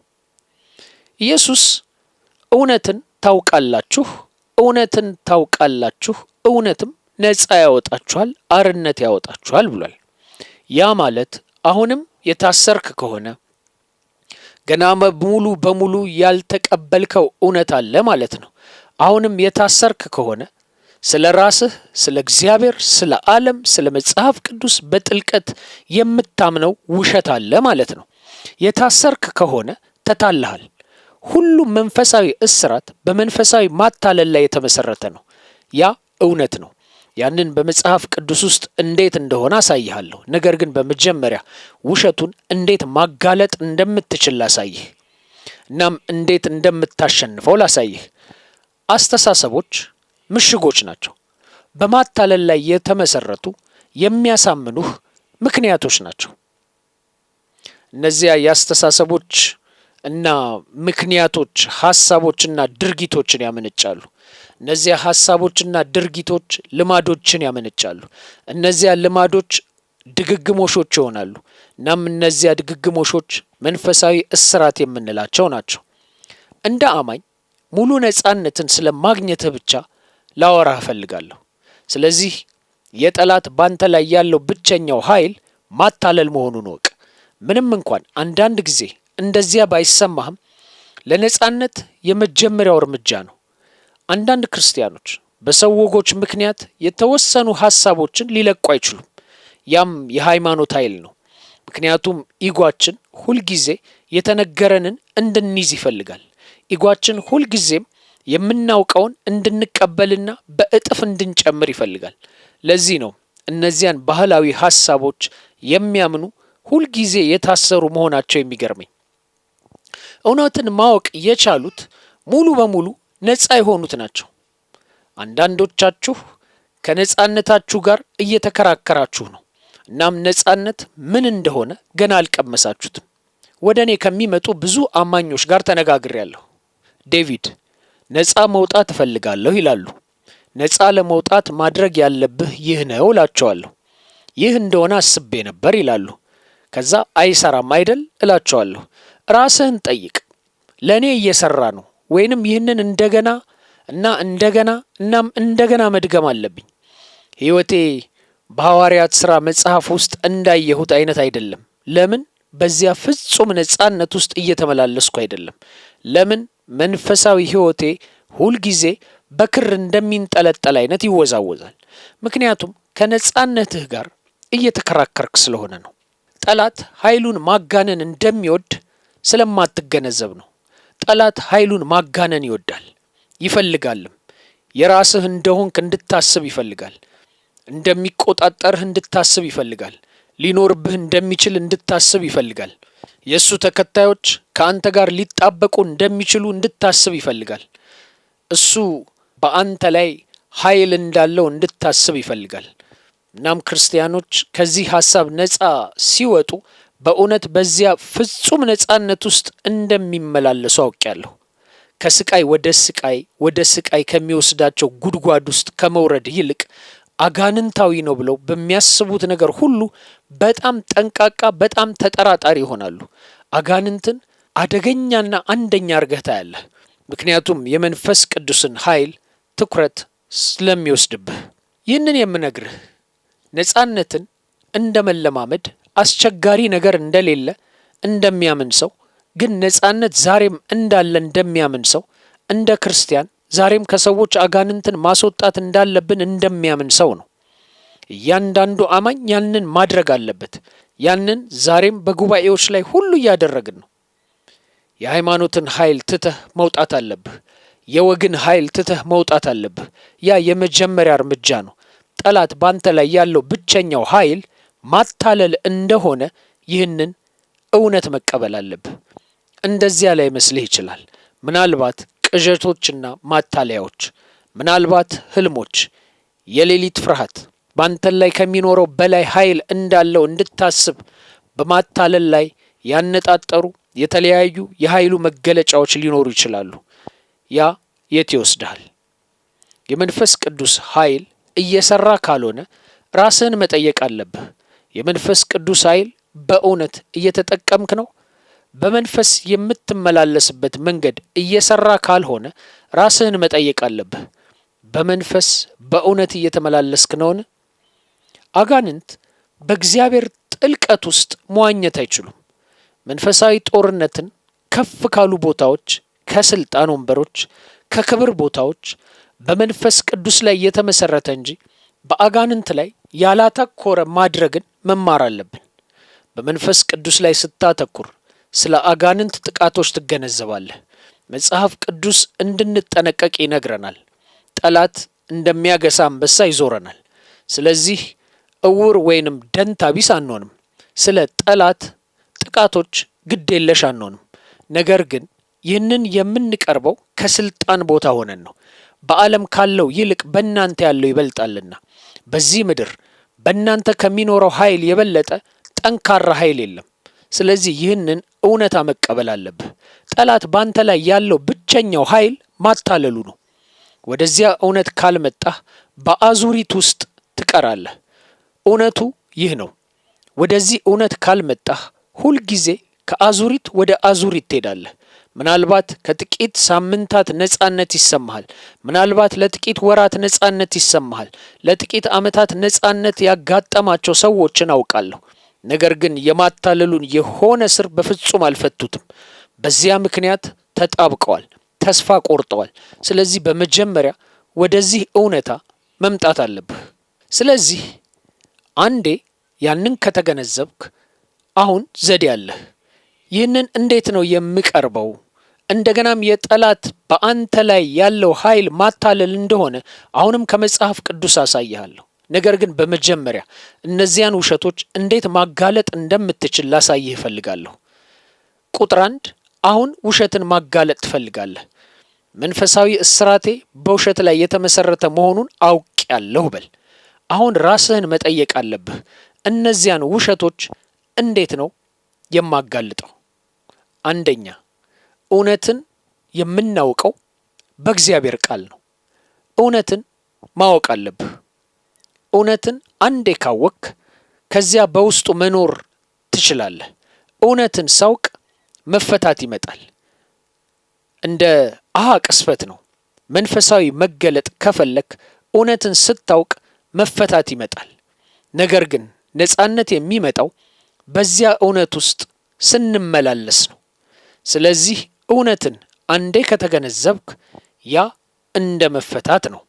ኢየሱስ እውነትን ታውቃላችሁ፣ እውነትን ታውቃላችሁ፣ እውነትም ነፃ ያወጣችኋል፣ አርነት ያወጣችኋል ብሏል። ያ ማለት አሁንም የታሰርክ ከሆነ ገና ሙሉ በሙሉ ያልተቀበልከው እውነት አለ ማለት ነው። አሁንም የታሰርክ ከሆነ ስለ ራስህ፣ ስለ እግዚአብሔር፣ ስለ ዓለም፣ ስለ መጽሐፍ ቅዱስ በጥልቀት የምታምነው ውሸት አለ ማለት ነው። የታሰርክ ከሆነ ተታለሃል። ሁሉም መንፈሳዊ እስራት በመንፈሳዊ ማታለል ላይ የተመሰረተ ነው። ያ እውነት ነው። ያንን በመጽሐፍ ቅዱስ ውስጥ እንዴት እንደሆነ አሳይሃለሁ። ነገር ግን በመጀመሪያ ውሸቱን እንዴት ማጋለጥ እንደምትችል ላሳይህ፣ እናም እንዴት እንደምታሸንፈው ላሳይህ። አስተሳሰቦች ምሽጎች ናቸው። በማታለል ላይ የተመሰረቱ የሚያሳምኑህ ምክንያቶች ናቸው። እነዚያ የአስተሳሰቦች እና ምክንያቶች ሐሳቦችና ድርጊቶችን ያመነጫሉ። እነዚያ ሐሳቦችና ድርጊቶች ልማዶችን ያመነጫሉ። እነዚያ ልማዶች ድግግሞሾች ይሆናሉ። እናም እነዚያ ድግግሞሾች መንፈሳዊ እስራት የምንላቸው ናቸው። እንደ አማኝ ሙሉ ነፃነትን ስለማግኘትህ ብቻ ላወራህ እፈልጋለሁ። ስለዚህ የጠላት ባንተ ላይ ያለው ብቸኛው ኃይል ማታለል መሆኑን ወቅ። ምንም እንኳን አንዳንድ ጊዜ እንደዚያ ባይሰማህም ለነፃነት የመጀመሪያው እርምጃ ነው። አንዳንድ ክርስቲያኖች በሰው ወጎች ምክንያት የተወሰኑ ሐሳቦችን ሊለቁ አይችሉም። ያም የሃይማኖት ኃይል ነው። ምክንያቱም ኢጓችን ሁልጊዜ የተነገረንን እንድንይዝ ይፈልጋል። ኢጓችን ሁልጊዜም የምናውቀውን እንድንቀበልና በእጥፍ እንድንጨምር ይፈልጋል። ለዚህ ነው እነዚያን ባህላዊ ሐሳቦች የሚያምኑ ሁልጊዜ የታሰሩ መሆናቸው የሚገርመኝ። እውነትን ማወቅ የቻሉት ሙሉ በሙሉ ነፃ የሆኑት ናቸው። አንዳንዶቻችሁ ከነፃነታችሁ ጋር እየተከራከራችሁ ነው። እናም ነፃነት ምን እንደሆነ ገና አልቀመሳችሁትም። ወደ እኔ ከሚመጡ ብዙ አማኞች ጋር ተነጋግሬያለሁ። ዴቪድ ነፃ መውጣት እፈልጋለሁ ይላሉ። ነፃ ለመውጣት ማድረግ ያለብህ ይህ ነው እላቸዋለሁ። ይህ እንደሆነ አስቤ ነበር ይላሉ። ከዛ አይሰራም አይደል እላቸዋለሁ። ራስህን ጠይቅ። ለእኔ እየሰራ ነው ወይንም ይህንን እንደገና እና እንደገና እናም እንደገና መድገም አለብኝ? ሕይወቴ በሐዋርያት ሥራ መጽሐፍ ውስጥ እንዳየሁት አይነት አይደለም። ለምን? በዚያ ፍጹም ነፃነት ውስጥ እየተመላለስኩ አይደለም። ለምን? መንፈሳዊ ሕይወቴ ሁልጊዜ በክር እንደሚንጠለጠል አይነት ይወዛወዛል። ምክንያቱም ከነፃነትህ ጋር እየተከራከርክ ስለሆነ ነው። ጠላት ኃይሉን ማጋነን እንደሚወድ ስለማትገነዘብ ነው። ጠላት ኃይሉን ማጋነን ይወዳል ይፈልጋልም። የራስህ እንደሆንክ እንድታስብ ይፈልጋል። እንደሚቆጣጠርህ እንድታስብ ይፈልጋል። ሊኖርብህ እንደሚችል እንድታስብ ይፈልጋል። የእሱ ተከታዮች ከአንተ ጋር ሊጣበቁ እንደሚችሉ እንድታስብ ይፈልጋል። እሱ በአንተ ላይ ኃይል እንዳለው እንድታስብ ይፈልጋል። እናም ክርስቲያኖች ከዚህ ሐሳብ ነፃ ሲወጡ በእውነት በዚያ ፍጹም ነፃነት ውስጥ እንደሚመላለሱ አውቄያለሁ። ከስቃይ ወደ ስቃይ ከሚወስዳቸው ጉድጓድ ውስጥ ከመውረድ ይልቅ አጋንንታዊ ነው ብለው በሚያስቡት ነገር ሁሉ በጣም ጠንቃቃ፣ በጣም ተጠራጣሪ ይሆናሉ። አጋንንትን አደገኛና አንደኛ አርገህ ታያለህ። ምክንያቱም የመንፈስ ቅዱስን ኃይል ትኩረት ስለሚወስድብህ። ይህንን የምነግርህ ነፃነትን እንደ መለማመድ አስቸጋሪ ነገር እንደሌለ እንደሚያምን ሰው፣ ግን ነፃነት ዛሬም እንዳለ እንደሚያምን ሰው፣ እንደ ክርስቲያን ዛሬም ከሰዎች አጋንንትን ማስወጣት እንዳለብን እንደሚያምን ሰው ነው። እያንዳንዱ አማኝ ያንን ማድረግ አለበት። ያንን ዛሬም በጉባኤዎች ላይ ሁሉ እያደረግን ነው። የሃይማኖትን ኃይል ትተህ መውጣት አለብህ። የወግን ኃይል ትተህ መውጣት አለብህ። ያ የመጀመሪያ እርምጃ ነው። ጠላት ባንተ ላይ ያለው ብቸኛው ኃይል ማታለል እንደሆነ ይህንን እውነት መቀበል አለብህ። እንደዚያ ላይ መስልህ ይችላል። ምናልባት ቅዠቶችና ማታለያዎች፣ ምናልባት ህልሞች፣ የሌሊት ፍርሃት ባንተ ላይ ከሚኖረው በላይ ኃይል እንዳለው እንድታስብ በማታለል ላይ ያነጣጠሩ የተለያዩ የኃይሉ መገለጫዎች ሊኖሩ ይችላሉ። ያ የት ይወስድሃል? የመንፈስ ቅዱስ ኃይል እየሰራ ካልሆነ ራስህን መጠየቅ አለብህ። የመንፈስ ቅዱስ ኃይል በእውነት እየተጠቀምክ ነው? በመንፈስ የምትመላለስበት መንገድ እየሰራ ካልሆነ ራስህን መጠየቅ አለብህ። በመንፈስ በእውነት እየተመላለስክ ነውን? አጋንንት በእግዚአብሔር ጥልቀት ውስጥ መዋኘት አይችሉም። መንፈሳዊ ጦርነትን ከፍ ካሉ ቦታዎች፣ ከስልጣን ወንበሮች፣ ከክብር ቦታዎች በመንፈስ ቅዱስ ላይ የተመሰረተ እንጂ በአጋንንት ላይ ያላተኮረ ማድረግን መማር አለብን። በመንፈስ ቅዱስ ላይ ስታተኩር ስለ አጋንንት ጥቃቶች ትገነዘባለህ። መጽሐፍ ቅዱስ እንድንጠነቀቅ ይነግረናል። ጠላት እንደሚያገሳ አንበሳ ይዞረናል። ስለዚህ እውር ወይንም ደንታ ቢስ አንሆንም። ስለ ጠላት ጥቃቶች ግድ የለሽ አንሆንም። ነገር ግን ይህንን የምንቀርበው ከስልጣን ቦታ ሆነን ነው። በዓለም ካለው ይልቅ በእናንተ ያለው ይበልጣልና። በዚህ ምድር በእናንተ ከሚኖረው ኃይል የበለጠ ጠንካራ ኃይል የለም። ስለዚህ ይህንን እውነታ መቀበል አለብህ። ጠላት ባንተ ላይ ያለው ብቸኛው ኃይል ማታለሉ ነው። ወደዚያ እውነት ካልመጣህ በአዙሪት ውስጥ ትቀራለህ። እውነቱ ይህ ነው። ወደዚህ እውነት ካልመጣህ ሁልጊዜ ከአዙሪት ወደ አዙሪት ትሄዳለህ። ምናልባት ከጥቂት ሳምንታት ነጻነት ይሰማሃል። ምናልባት ለጥቂት ወራት ነጻነት ይሰማሃል። ለጥቂት ዓመታት ነጻነት ያጋጠማቸው ሰዎችን አውቃለሁ። ነገር ግን የማታለሉን የሆነ ስር በፍጹም አልፈቱትም። በዚያ ምክንያት ተጣብቀዋል፣ ተስፋ ቆርጠዋል። ስለዚህ በመጀመሪያ ወደዚህ እውነታ መምጣት አለብህ። ስለዚህ አንዴ ያንን ከተገነዘብክ አሁን ዘዴ አለህ። ይህንን እንዴት ነው የምቀርበው? እንደገናም የጠላት በአንተ ላይ ያለው ኃይል ማታለል እንደሆነ አሁንም ከመጽሐፍ ቅዱስ አሳይሃለሁ። ነገር ግን በመጀመሪያ እነዚያን ውሸቶች እንዴት ማጋለጥ እንደምትችል ላሳይህ እፈልጋለሁ። ቁጥር 1 አሁን ውሸትን ማጋለጥ ትፈልጋለህ። መንፈሳዊ እስራቴ በውሸት ላይ የተመሰረተ መሆኑን አውቄያለሁ በል። አሁን ራስህን መጠየቅ አለብህ። እነዚያን ውሸቶች እንዴት ነው የማጋልጠው? አንደኛ እውነትን የምናውቀው በእግዚአብሔር ቃል ነው። እውነትን ማወቅ አለብህ። እውነትን አንዴ ካወቅ ከዚያ በውስጡ መኖር ትችላለህ። እውነትን ሳውቅ መፈታት ይመጣል። እንደ ቅስፈት ነው። መንፈሳዊ መገለጥ ከፈለክ እውነትን ስታውቅ መፈታት ይመጣል። ነገር ግን ነጻነት የሚመጣው በዚያ እውነት ውስጥ ስንመላለስ ነው። ስለዚህ እውነትን አንዴ ከተገነዘብክ ያ እንደ መፈታት ነው።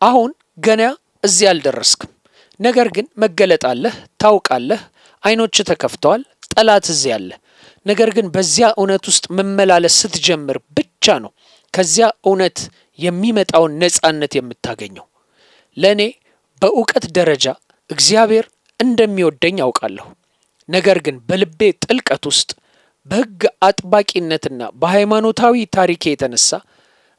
አሁን ገና እዚያ አልደረስክም። ነገር ግን መገለጥ አለህ፣ ታውቃለህ፣ አይኖች ተከፍተዋል፣ ጠላት እዚያ አለ። ነገር ግን በዚያ እውነት ውስጥ መመላለስ ስትጀምር ብቻ ነው ከዚያ እውነት የሚመጣውን ነጻነት የምታገኘው። ለእኔ በእውቀት ደረጃ እግዚአብሔር እንደሚወደኝ አውቃለሁ። ነገር ግን በልቤ ጥልቀት ውስጥ በሕግ አጥባቂነትና በሃይማኖታዊ ታሪኬ የተነሳ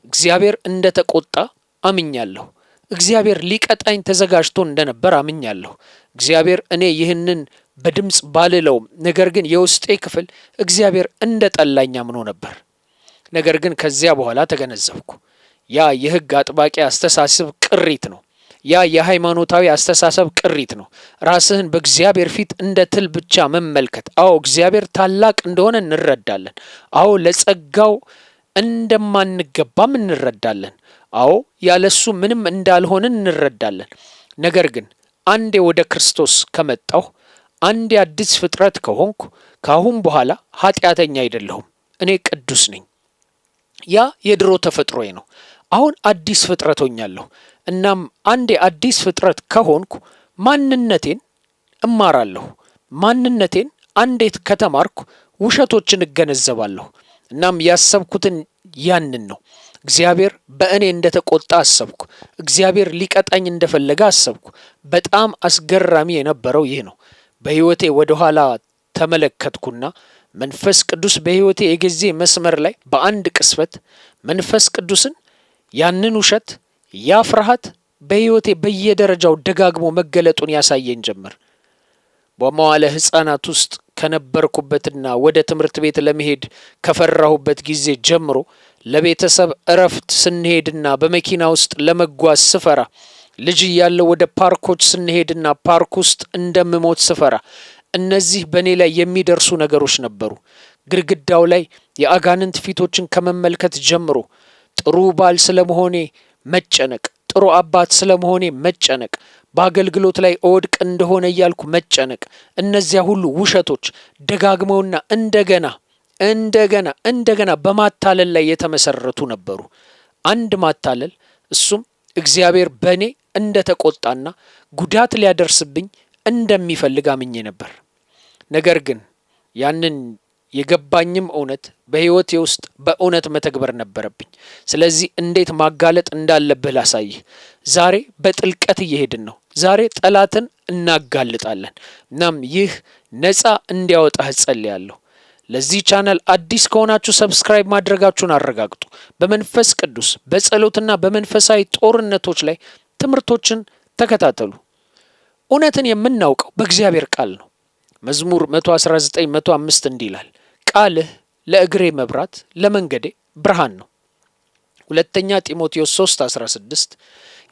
እግዚአብሔር እንደተቆጣ አምኛለሁ። እግዚአብሔር ሊቀጣኝ ተዘጋጅቶ እንደነበር አምኛለሁ። እግዚአብሔር እኔ ይህንን በድምፅ ባልለውም፣ ነገር ግን የውስጤ ክፍል እግዚአብሔር እንደ ጠላኝ አምኖ ነበር። ነገር ግን ከዚያ በኋላ ተገነዘብኩ። ያ የሕግ አጥባቂ አስተሳሰብ ቅሪት ነው። ያ የሃይማኖታዊ አስተሳሰብ ቅሪት ነው። ራስህን በእግዚአብሔር ፊት እንደ ትል ብቻ መመልከት። አዎ እግዚአብሔር ታላቅ እንደሆነ እንረዳለን። አዎ ለጸጋው እንደማንገባም እንረዳለን። አዎ ያለሱ ምንም እንዳልሆንን እንረዳለን። ነገር ግን አንዴ ወደ ክርስቶስ ከመጣሁ፣ አንዴ አዲስ ፍጥረት ከሆንኩ ካሁን በኋላ ኃጢአተኛ አይደለሁም። እኔ ቅዱስ ነኝ። ያ የድሮ ተፈጥሮዬ ነው። አሁን አዲስ ፍጥረት ሆኛለሁ። እናም አንዴ አዲስ ፍጥረት ከሆንኩ ማንነቴን እማራለሁ። ማንነቴን አንዴት ከተማርኩ ውሸቶችን እገነዘባለሁ። እናም ያሰብኩትን ያንን ነው። እግዚአብሔር በእኔ እንደተቆጣ አሰብኩ። እግዚአብሔር ሊቀጣኝ እንደፈለገ አሰብኩ። በጣም አስገራሚ የነበረው ይህ ነው። በሕይወቴ ወደ ኋላ ተመለከትኩና መንፈስ ቅዱስ በሕይወቴ የጊዜ መስመር ላይ በአንድ ቅስበት መንፈስ ቅዱስን ያንን ውሸት፣ ያ ፍርሃት በሕይወቴ በየደረጃው ደጋግሞ መገለጡን ያሳየኝ ጀመር። በመዋለ ሕፃናት ውስጥ ከነበርኩበትና ወደ ትምህርት ቤት ለመሄድ ከፈራሁበት ጊዜ ጀምሮ ለቤተሰብ እረፍት ስንሄድና በመኪና ውስጥ ለመጓዝ ስፈራ ልጅ እያለሁ ወደ ፓርኮች ስንሄድና ፓርክ ውስጥ እንደምሞት ስፈራ እነዚህ በእኔ ላይ የሚደርሱ ነገሮች ነበሩ። ግድግዳው ላይ የአጋንንት ፊቶችን ከመመልከት ጀምሮ ጥሩ ባል ስለመሆኔ መጨነቅ፣ ጥሩ አባት ስለመሆኔ መጨነቅ፣ በአገልግሎት ላይ እወድቅ እንደሆነ እያልኩ መጨነቅ፣ እነዚያ ሁሉ ውሸቶች ደጋግመውና እንደገና በማታለል ላይ የተመሰረቱ ነበሩ። አንድ ማታለል፣ እሱም እግዚአብሔር በእኔ እንደተቆጣና ጉዳት ሊያደርስብኝ እንደሚፈልግ አምኜ ነበር። ነገር ግን ያንን የገባኝም እውነት በሕይወቴ ውስጥ በእውነት መተግበር ነበረብኝ። ስለዚህ እንዴት ማጋለጥ እንዳለብህ ላሳይህ። ዛሬ በጥልቀት እየሄድን ነው። ዛሬ ጠላትን እናጋልጣለን። እናም ይህ ነፃ እንዲያወጣህ እጸልያለሁ። ለዚህ ቻናል አዲስ ከሆናችሁ ሰብስክራይብ ማድረጋችሁን አረጋግጡ። በመንፈስ ቅዱስ በጸሎትና በመንፈሳዊ ጦርነቶች ላይ ትምህርቶችን ተከታተሉ። እውነትን የምናውቀው በእግዚአብሔር ቃል ነው። መዝሙር 119:105 እንዲህ ይላል፣ ቃልህ ለእግሬ መብራት ለመንገዴ ብርሃን ነው። ሁለተኛ ጢሞቴዎስ 3:16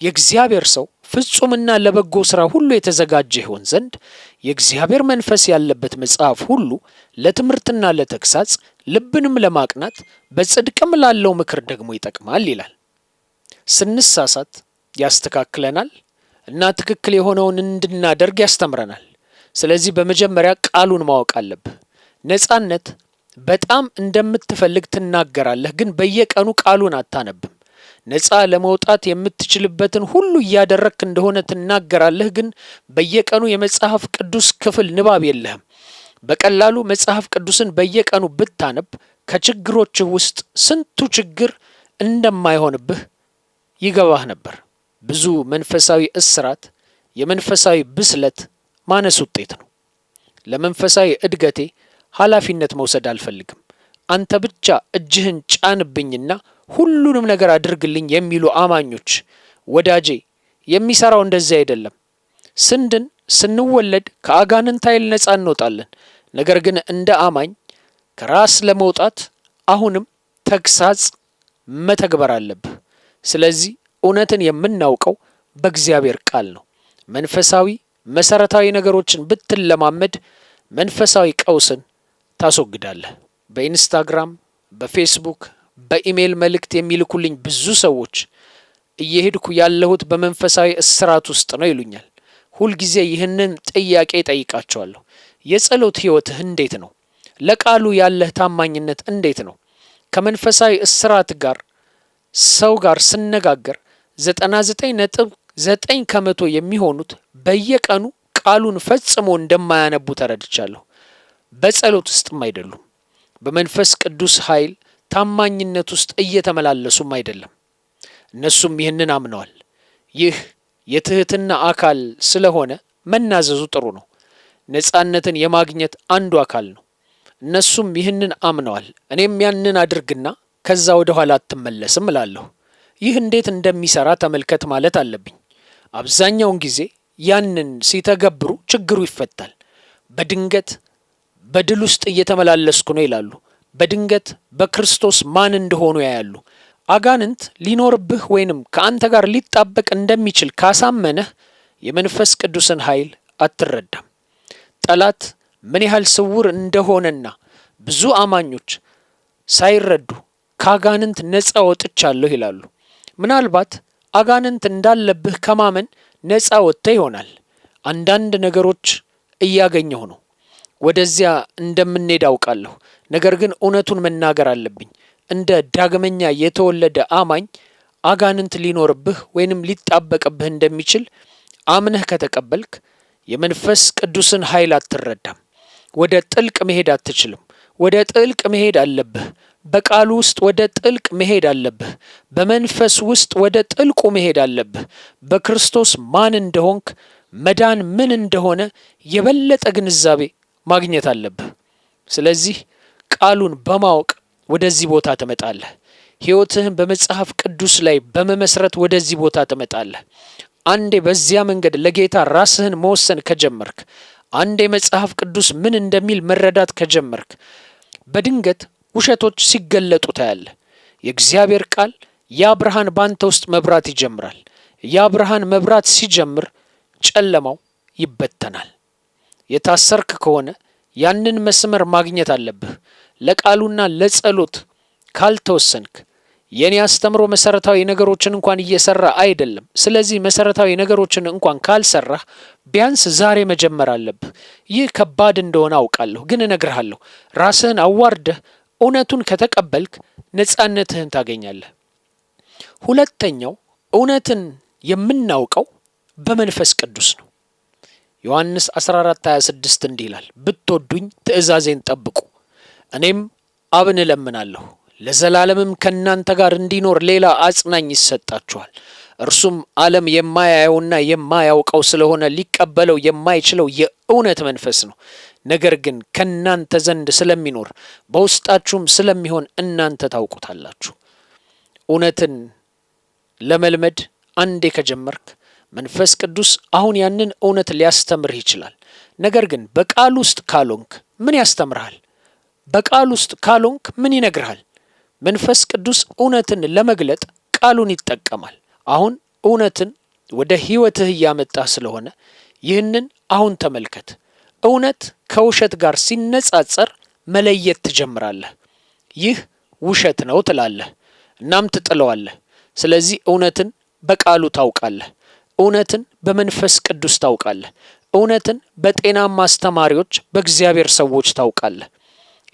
የእግዚአብሔር ሰው ፍጹምና ለበጎ ሥራ ሁሉ የተዘጋጀ ይሆን ዘንድ የእግዚአብሔር መንፈስ ያለበት መጽሐፍ ሁሉ ለትምህርትና ለተግሳጽ ልብንም ለማቅናት በጽድቅም ላለው ምክር ደግሞ ይጠቅማል ይላል። ስንሳሳት ያስተካክለናል እና ትክክል የሆነውን እንድናደርግ ያስተምረናል። ስለዚህ በመጀመሪያ ቃሉን ማወቅ አለብህ። ነፃነት በጣም እንደምትፈልግ ትናገራለህ፣ ግን በየቀኑ ቃሉን አታነብም። ነፃ ለመውጣት የምትችልበትን ሁሉ እያደረግክ እንደሆነ ትናገራለህ፣ ግን በየቀኑ የመጽሐፍ ቅዱስ ክፍል ንባብ የለህም። በቀላሉ መጽሐፍ ቅዱስን በየቀኑ ብታነብ ከችግሮችህ ውስጥ ስንቱ ችግር እንደማይሆንብህ ይገባህ ነበር። ብዙ መንፈሳዊ እስራት የመንፈሳዊ ብስለት ማነስ ውጤት ነው። ለመንፈሳዊ እድገቴ ኃላፊነት መውሰድ አልፈልግም። አንተ ብቻ እጅህን ጫንብኝና ሁሉንም ነገር አድርግልኝ የሚሉ አማኞች ወዳጄ፣ የሚሰራው እንደዚህ አይደለም። ስንወለድ ከአጋንንት ኃይል ነፃ እንወጣለን። ነገር ግን እንደ አማኝ ከራስ ለመውጣት አሁንም ተግሳጽ መተግበር አለብህ። ስለዚህ እውነትን የምናውቀው በእግዚአብሔር ቃል ነው። መንፈሳዊ መሰረታዊ ነገሮችን ብትለማመድ መንፈሳዊ ቀውስን ታስወግዳለህ። በኢንስታግራም፣ በፌስቡክ፣ በኢሜል መልእክት የሚልኩልኝ ብዙ ሰዎች እየሄድኩ ያለሁት በመንፈሳዊ እስራት ውስጥ ነው ይሉኛል። ሁልጊዜ ይህንን ጥያቄ ጠይቃቸዋለሁ። የጸሎት ሕይወትህ እንዴት ነው? ለቃሉ ያለህ ታማኝነት እንዴት ነው? ከመንፈሳዊ እስራት ጋር ሰው ጋር ስነጋገር 99.9% የሚሆኑት በየቀኑ ቃሉን ፈጽሞ እንደማያነቡ ተረድቻለሁ። በጸሎት ውስጥም አይደሉም። በመንፈስ ቅዱስ ኃይል ታማኝነት ውስጥ እየተመላለሱም አይደለም። እነሱም ይህንን አምነዋል። ይህ የትህትና አካል ስለሆነ መናዘዙ ጥሩ ነው። ነፃነትን የማግኘት አንዱ አካል ነው። እነሱም ይህንን አምነዋል። እኔም ያንን አድርግና ከዛ ወደ ኋላ አትመለስም እላለሁ። ይህ እንዴት እንደሚሰራ ተመልከት ማለት አለብኝ። አብዛኛውን ጊዜ ያንን ሲተገብሩ ችግሩ ይፈታል። በድንገት በድል ውስጥ እየተመላለስኩ ነው ይላሉ። በድንገት በክርስቶስ ማን እንደሆኑ ያያሉ። አጋንንት ሊኖርብህ ወይንም ከአንተ ጋር ሊጣበቅ እንደሚችል ካሳመነህ የመንፈስ ቅዱስን ኃይል አትረዳም። ጠላት ምን ያህል ስውር እንደሆነና ብዙ አማኞች ሳይረዱ ከአጋንንት ነፃ ወጥቻለሁ ይላሉ። ምናልባት አጋንንት እንዳለብህ ከማመን ነፃ ወጥተህ ይሆናል። አንዳንድ ነገሮች እያገኘሁ ነው። ወደዚያ እንደምንሄድ አውቃለሁ። ነገር ግን እውነቱን መናገር አለብኝ። እንደ ዳግመኛ የተወለደ አማኝ አጋንንት ሊኖርብህ ወይንም ሊጣበቅብህ እንደሚችል አምነህ ከተቀበልክ የመንፈስ ቅዱስን ኃይል አትረዳም። ወደ ጥልቅ መሄድ አትችልም። ወደ ጥልቅ መሄድ አለብህ። በቃሉ ውስጥ ወደ ጥልቅ መሄድ አለብህ። በመንፈስ ውስጥ ወደ ጥልቁ መሄድ አለብህ። በክርስቶስ ማን እንደሆንክ፣ መዳን ምን እንደሆነ የበለጠ ግንዛቤ ማግኘት አለብህ። ስለዚህ ቃሉን በማወቅ ወደዚህ ቦታ ትመጣለህ። ሕይወትህን በመጽሐፍ ቅዱስ ላይ በመመስረት ወደዚህ ቦታ ትመጣለህ። አንዴ በዚያ መንገድ ለጌታ ራስህን መወሰን ከጀመርክ፣ አንዴ መጽሐፍ ቅዱስ ምን እንደሚል መረዳት ከጀመርክ፣ በድንገት ውሸቶች ሲገለጡ ታያለህ። የእግዚአብሔር ቃል ያ ብርሃን ባንተ ውስጥ መብራት ይጀምራል። ያ ብርሃን መብራት ሲጀምር ጨለማው ይበተናል። የታሰርክ ከሆነ ያንን መስመር ማግኘት አለብህ። ለቃሉና ለጸሎት ካልተወሰንክ የኔ አስተምሮ መሰረታዊ ነገሮችን እንኳን እየሰራ አይደለም። ስለዚህ መሰረታዊ ነገሮችን እንኳን ካልሰራህ ቢያንስ ዛሬ መጀመር አለብህ። ይህ ከባድ እንደሆነ አውቃለሁ፣ ግን እነግርሃለሁ። ራስህን አዋርደህ እውነቱን ከተቀበልክ ነጻነትህን ታገኛለህ። ሁለተኛው እውነትን የምናውቀው በመንፈስ ቅዱስ ነው። ዮሐንስ 14:26 እንዲህ ይላል፣ ብትወዱኝ ትእዛዜን ጠብቁ፣ እኔም አብን እለምናለሁ ለዘላለምም ከእናንተ ጋር እንዲኖር ሌላ አጽናኝ ይሰጣችኋል። እርሱም ዓለም የማያየውና የማያውቀው ስለሆነ ሊቀበለው የማይችለው የእውነት መንፈስ ነው። ነገር ግን ከእናንተ ዘንድ ስለሚኖር በውስጣችሁም ስለሚሆን እናንተ ታውቁታላችሁ። እውነትን ለመልመድ አንዴ ከጀመርክ መንፈስ ቅዱስ አሁን ያንን እውነት ሊያስተምርህ ይችላል። ነገር ግን በቃል ውስጥ ካልሆንክ ምን ያስተምርሃል? በቃል ውስጥ ካልሆንክ ምን ይነግርሃል? መንፈስ ቅዱስ እውነትን ለመግለጥ ቃሉን ይጠቀማል። አሁን እውነትን ወደ ሕይወትህ እያመጣ ስለሆነ ይህንን አሁን ተመልከት። እውነት ከውሸት ጋር ሲነጻጸር መለየት ትጀምራለህ። ይህ ውሸት ነው ትላለህ፣ እናም ትጥለዋለህ። ስለዚህ እውነትን በቃሉ ታውቃለህ። እውነትን በመንፈስ ቅዱስ ታውቃለህ። እውነትን በጤናማ አስተማሪዎች፣ በእግዚአብሔር ሰዎች ታውቃለህ።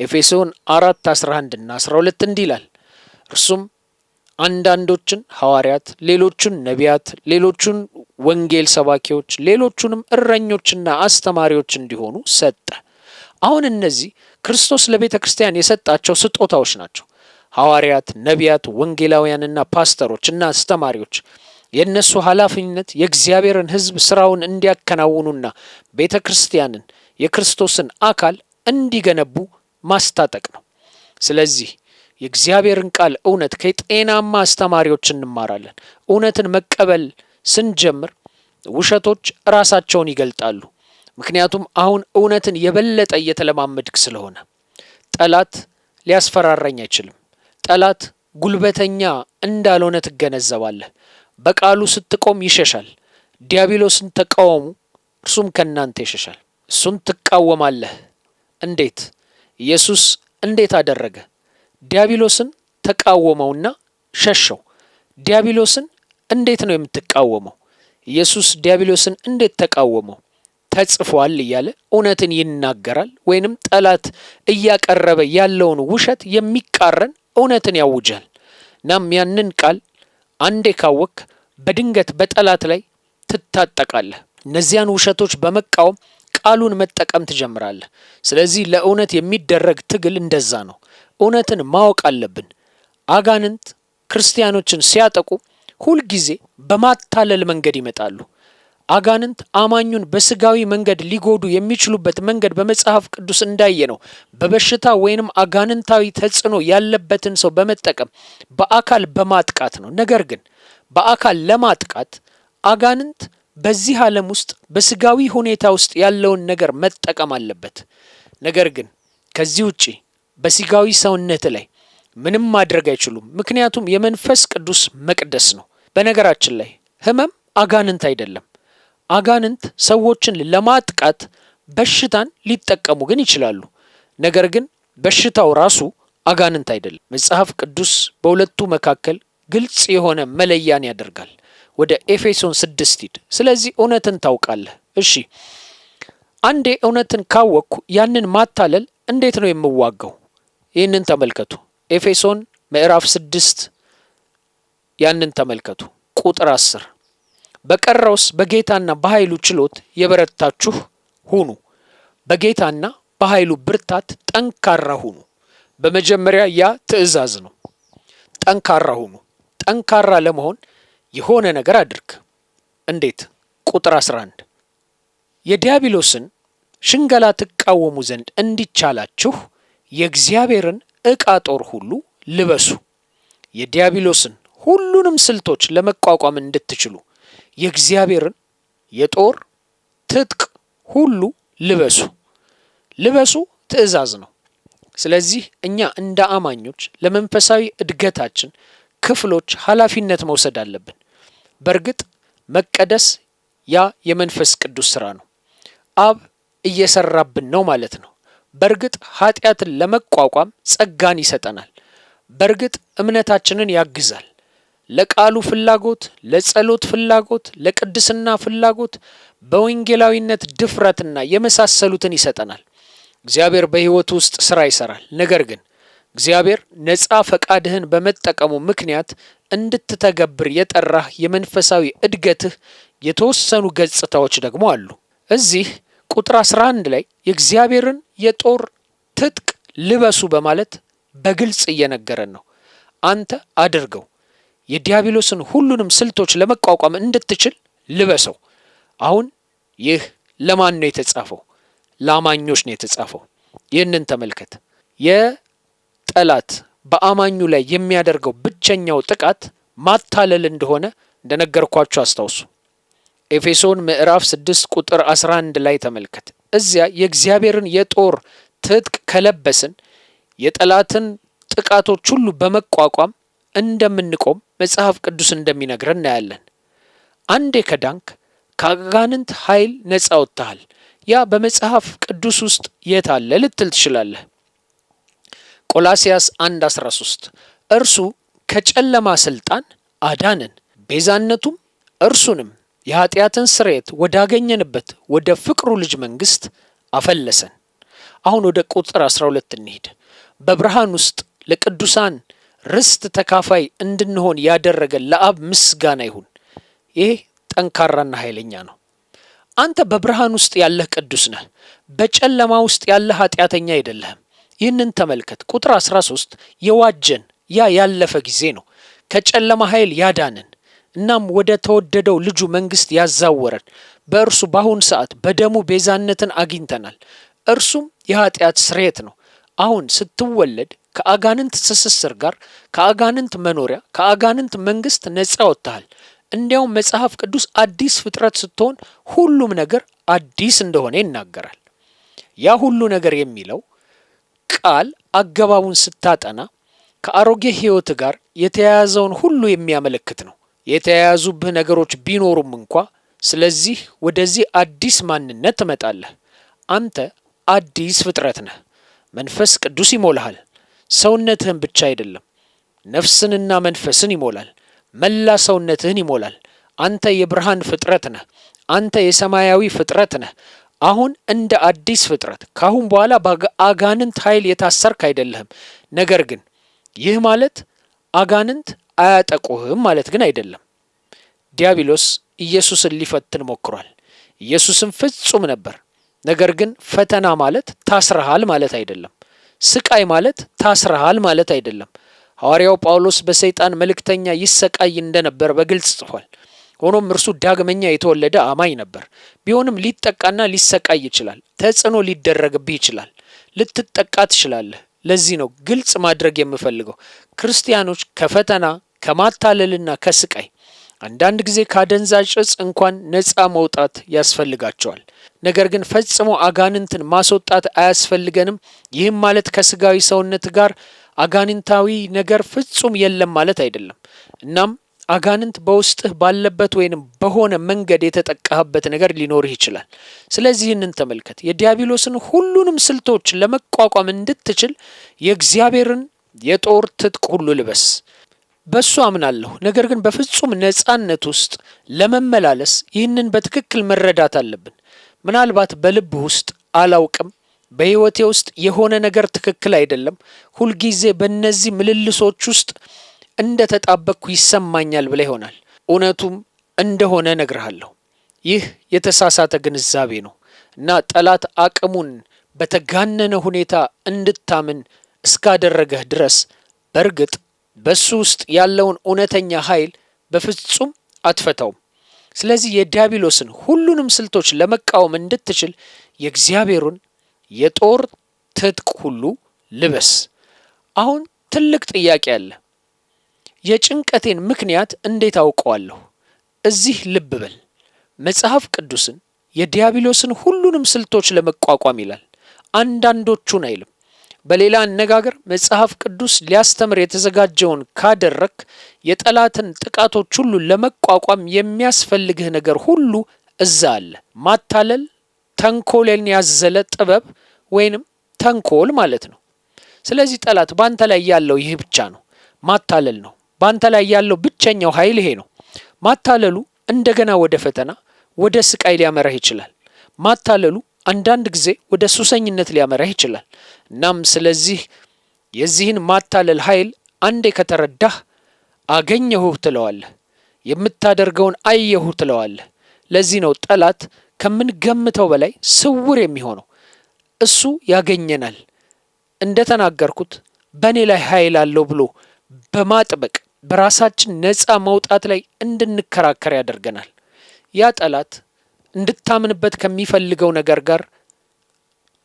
ኤፌሶን 4:11 እና 12 እንዲህ ይላል፣ እርሱም አንዳንዶችን ሐዋርያት፣ ሌሎቹን ነቢያት፣ ሌሎቹን ወንጌል ሰባኪዎች፣ ሌሎቹንም እረኞችና አስተማሪዎች እንዲሆኑ ሰጠ። አሁን እነዚህ ክርስቶስ ለቤተ ክርስቲያን የሰጣቸው ስጦታዎች ናቸው። ሐዋርያት፣ ነቢያት፣ ወንጌላውያንና ፓስተሮች እና አስተማሪዎች የእነሱ ኃላፊነት የእግዚአብሔርን ሕዝብ ስራውን እንዲያከናውኑና ቤተ ክርስቲያንን የክርስቶስን አካል እንዲገነቡ ማስታጠቅ ነው። ስለዚህ የእግዚአብሔርን ቃል እውነት ከጤናማ አስተማሪዎች እንማራለን። እውነትን መቀበል ስንጀምር ውሸቶች ራሳቸውን ይገልጣሉ። ምክንያቱም አሁን እውነትን የበለጠ እየተለማመድክ ስለሆነ ጠላት ሊያስፈራራኝ አይችልም። ጠላት ጉልበተኛ እንዳልሆነ ትገነዘባለህ። በቃሉ ስትቆም ይሸሻል። ዲያብሎስን ተቃወሙ፣ እርሱም ከእናንተ ይሸሻል። እሱን ትቃወማለህ። እንዴት? ኢየሱስ እንዴት አደረገ? ዲያብሎስን ተቃወመውና ሸሸው። ዲያብሎስን እንዴት ነው የምትቃወመው? ኢየሱስ ዲያብሎስን እንዴት ተቃወመው? ተጽፏል እያለ እውነትን ይናገራል። ወይንም ጠላት እያቀረበ ያለውን ውሸት የሚቃረን እውነትን ያውጃል። ናም ያንን ቃል አንዴ ካወክ በድንገት በጠላት ላይ ትታጠቃለህ። እነዚያን ውሸቶች በመቃወም ቃሉን መጠቀም ትጀምራለህ። ስለዚህ ለእውነት የሚደረግ ትግል እንደዛ ነው። እውነትን ማወቅ አለብን። አጋንንት ክርስቲያኖችን ሲያጠቁ ሁልጊዜ በማታለል መንገድ ይመጣሉ። አጋንንት አማኙን በስጋዊ መንገድ ሊጎዱ የሚችሉበት መንገድ በመጽሐፍ ቅዱስ እንዳየ ነው በበሽታ ወይንም አጋንንታዊ ተጽዕኖ ያለበትን ሰው በመጠቀም በአካል በማጥቃት ነው። ነገር ግን በአካል ለማጥቃት አጋንንት በዚህ ዓለም ውስጥ በስጋዊ ሁኔታ ውስጥ ያለውን ነገር መጠቀም አለበት። ነገር ግን ከዚህ ውጪ በስጋዊ ሰውነት ላይ ምንም ማድረግ አይችሉም። ምክንያቱም የመንፈስ ቅዱስ መቅደስ ነው። በነገራችን ላይ ህመም አጋንንት አይደለም። አጋንንት ሰዎችን ለማጥቃት በሽታን ሊጠቀሙ ግን ይችላሉ። ነገር ግን በሽታው ራሱ አጋንንት አይደለም። መጽሐፍ ቅዱስ በሁለቱ መካከል ግልጽ የሆነ መለያን ያደርጋል። ወደ ኤፌሶን 6 ሂድ። ስለዚህ እውነትን ታውቃለህ። እሺ፣ አንዴ እውነትን ካወቅኩ ያንን ማታለል እንዴት ነው የምዋጋው? ይህንን ተመልከቱ። ኤፌሶን ምዕራፍ 6 ያንን ተመልከቱ። ቁጥር 10 በቀረውስ በጌታና በኃይሉ ችሎት የበረታችሁ ሁኑ፣ በጌታና በኃይሉ ብርታት ጠንካራ ሁኑ። በመጀመሪያ ያ ትእዛዝ ነው። ጠንካራ ሁኑ። ጠንካራ ለመሆን የሆነ ነገር አድርግ። እንዴት? ቁጥር 11 የዲያብሎስን ሽንገላ ትቃወሙ ዘንድ እንዲቻላችሁ የእግዚአብሔርን ዕቃ ጦር ሁሉ ልበሱ። የዲያብሎስን ሁሉንም ስልቶች ለመቋቋም እንድትችሉ የእግዚአብሔርን የጦር ትጥቅ ሁሉ ልበሱ። ልበሱ ትእዛዝ ነው። ስለዚህ እኛ እንደ አማኞች ለመንፈሳዊ እድገታችን ክፍሎች ኃላፊነት መውሰድ አለብን። በእርግጥ መቀደስ ያ የመንፈስ ቅዱስ ሥራ ነው። አብ እየሰራብን ነው ማለት ነው። በእርግጥ ኃጢአትን ለመቋቋም ጸጋን ይሰጠናል። በእርግጥ እምነታችንን ያግዛል። ለቃሉ ፍላጎት፣ ለጸሎት ፍላጎት፣ ለቅድስና ፍላጎት፣ በወንጌላዊነት ድፍረትና የመሳሰሉትን ይሰጠናል። እግዚአብሔር በሕይወት ውስጥ ሥራ ይሰራል። ነገር ግን እግዚአብሔር ነፃ ፈቃድህን በመጠቀሙ ምክንያት እንድትተገብር የጠራህ የመንፈሳዊ እድገትህ የተወሰኑ ገጽታዎች ደግሞ አሉ። እዚህ ቁጥር 11 ላይ የእግዚአብሔርን የጦር ትጥቅ ልበሱ በማለት በግልጽ እየነገረን ነው። አንተ አድርገው፣ የዲያብሎስን ሁሉንም ስልቶች ለመቋቋም እንድትችል ልበሰው። አሁን ይህ ለማን ነው የተጻፈው? ለአማኞች ነው የተጻፈው። ይህንን ተመልከት። የጠላት በአማኙ ላይ የሚያደርገው ብቸኛው ጥቃት ማታለል እንደሆነ እንደነገርኳችሁ አስታውሱ። ኤፌሶን ምዕራፍ 6 ቁጥር 11 ላይ ተመልከት። እዚያ የእግዚአብሔርን የጦር ትጥቅ ከለበስን የጠላትን ጥቃቶች ሁሉ በመቋቋም እንደምንቆም መጽሐፍ ቅዱስ እንደሚነግረን እናያለን። አንዴ ከዳንክ ከአጋንንት ኃይል ነፃ ወጥተሃል። ያ በመጽሐፍ ቅዱስ ውስጥ የት አለ ልትል ትችላለህ። ቆላስያስ 1:13 እርሱ ከጨለማ ስልጣን አዳነን፣ ቤዛነቱም እርሱንም የኃጢአትን ስርየት ወዳገኘንበት ወደ ፍቅሩ ልጅ መንግስት አፈለሰን። አሁን ወደ ቁጥር 12 እንሂድ። በብርሃን ውስጥ ለቅዱሳን ርስት ተካፋይ እንድንሆን ያደረገ ለአብ ምስጋና ይሁን። ይህ ጠንካራና ኃይለኛ ነው። አንተ በብርሃን ውስጥ ያለህ ቅዱስ ነህ። በጨለማ ውስጥ ያለህ ኃጢአተኛ አይደለህም። ይህንን ተመልከት። ቁጥር 13 የዋጀን ያ ያለፈ ጊዜ ነው። ከጨለማ ኃይል ያዳንን እናም ወደ ተወደደው ልጁ መንግስት ያዛወረን። በእርሱ በአሁን ሰዓት በደሙ ቤዛነትን አግኝተናል። እርሱም የኃጢአት ስርየት ነው። አሁን ስትወለድ ከአጋንንት ትስስር ጋር፣ ከአጋንንት መኖሪያ፣ ከአጋንንት መንግስት ነፃ ወጥተሃል። እንዲያውም መጽሐፍ ቅዱስ አዲስ ፍጥረት ስትሆን ሁሉም ነገር አዲስ እንደሆነ ይናገራል። ያ ሁሉ ነገር የሚለው ቃል አገባቡን ስታጠና ከአሮጌ ሕይወት ጋር የተያያዘውን ሁሉ የሚያመለክት ነው። የተያያዙብህ ነገሮች ቢኖሩም እንኳ ስለዚህ ወደዚህ አዲስ ማንነት ትመጣለህ። አንተ አዲስ ፍጥረት ነህ። መንፈስ ቅዱስ ይሞልሃል። ሰውነትህን ብቻ አይደለም፣ ነፍስንና መንፈስን ይሞላል። መላ ሰውነትህን ይሞላል። አንተ የብርሃን ፍጥረት ነህ። አንተ የሰማያዊ ፍጥረት ነህ። አሁን እንደ አዲስ ፍጥረት ካሁን በኋላ በአጋንንት ኃይል የታሰርክ አይደለህም። ነገር ግን ይህ ማለት አጋንንት አያጠቁህም ማለት ግን አይደለም። ዲያብሎስ ኢየሱስን ሊፈትን ሞክሯል። ኢየሱስም ፍጹም ነበር። ነገር ግን ፈተና ማለት ታስረሃል ማለት አይደለም። ስቃይ ማለት ታስረሃል ማለት አይደለም። ሐዋርያው ጳውሎስ በሰይጣን መልእክተኛ ይሰቃይ እንደነበር በግልጽ ጽፏል። ሆኖም እርሱ ዳግመኛ የተወለደ አማኝ ነበር። ቢሆንም ሊጠቃና ሊሰቃይ ይችላል። ተጽዕኖ ሊደረግብህ ይችላል። ልትጠቃ ትችላለህ። ለዚህ ነው ግልጽ ማድረግ የምፈልገው ክርስቲያኖች ከፈተና ከማታለልና ከስቃይ አንዳንድ ጊዜ ካደንዛዥ ዕፅ እንኳን ነፃ መውጣት ያስፈልጋቸዋል። ነገር ግን ፈጽሞ አጋንንትን ማስወጣት አያስፈልገንም። ይህም ማለት ከስጋዊ ሰውነት ጋር አጋንንታዊ ነገር ፍጹም የለም ማለት አይደለም። እናም አጋንንት በውስጥህ ባለበት ወይንም በሆነ መንገድ የተጠቃህበት ነገር ሊኖርህ ይችላል። ስለዚህ ይህንን ተመልከት። የዲያብሎስን ሁሉንም ስልቶች ለመቋቋም እንድትችል የእግዚአብሔርን የጦር ትጥቅ ሁሉ ልበስ። በሱ አምናለሁ። ነገር ግን በፍጹም ነፃነት ውስጥ ለመመላለስ ይህንን በትክክል መረዳት አለብን። ምናልባት በልብህ ውስጥ አላውቅም፣ በሕይወቴ ውስጥ የሆነ ነገር ትክክል አይደለም፣ ሁልጊዜ በእነዚህ ምልልሶች ውስጥ እንደ ተጣበቅኩ ይሰማኛል ብላ ይሆናል። እውነቱም እንደሆነ እነግርሃለሁ። ይህ የተሳሳተ ግንዛቤ ነው እና ጠላት አቅሙን በተጋነነ ሁኔታ እንድታምን እስካደረገህ ድረስ በእርግጥ በሱ ውስጥ ያለውን እውነተኛ ኃይል በፍጹም አትፈታውም። ስለዚህ የዲያብሎስን ሁሉንም ስልቶች ለመቃወም እንድትችል የእግዚአብሔሩን የጦር ትጥቅ ሁሉ ልበስ። አሁን ትልቅ ጥያቄ አለ። የጭንቀቴን ምክንያት እንዴት አውቀዋለሁ? እዚህ ልብ በል። መጽሐፍ ቅዱስን የዲያብሎስን ሁሉንም ስልቶች ለመቋቋም ይላል። አንዳንዶቹን አይልም። በሌላ አነጋገር መጽሐፍ ቅዱስ ሊያስተምር የተዘጋጀውን ካደረክ የጠላትን ጥቃቶች ሁሉ ለመቋቋም የሚያስፈልግህ ነገር ሁሉ እዛ አለ። ማታለል ተንኮልን ያዘለ ጥበብ ወይንም ተንኮል ማለት ነው። ስለዚህ ጠላት ባንተ ላይ ያለው ይህ ብቻ ነው፣ ማታለል ነው። ባንተ ላይ ያለው ብቸኛው ኃይል ይሄ ነው። ማታለሉ እንደገና ወደ ፈተና፣ ወደ ስቃይ ሊያመራህ ይችላል። ማታለሉ አንዳንድ ጊዜ ወደ ሱሰኝነት ሊያመራህ ይችላል። እናም ስለዚህ የዚህን ማታለል ኃይል አንዴ ከተረዳህ አገኘሁህ ትለዋለህ፣ የምታደርገውን አየሁ ትለዋለህ። ለዚህ ነው ጠላት ከምንገምተው በላይ ስውር የሚሆነው። እሱ ያገኘናል። እንደተናገርኩት በእኔ ላይ ኃይል አለው ብሎ በማጥበቅ በራሳችን ነፃ መውጣት ላይ እንድንከራከር ያደርገናል። ያ ጠላት እንድታምንበት ከሚፈልገው ነገር ጋር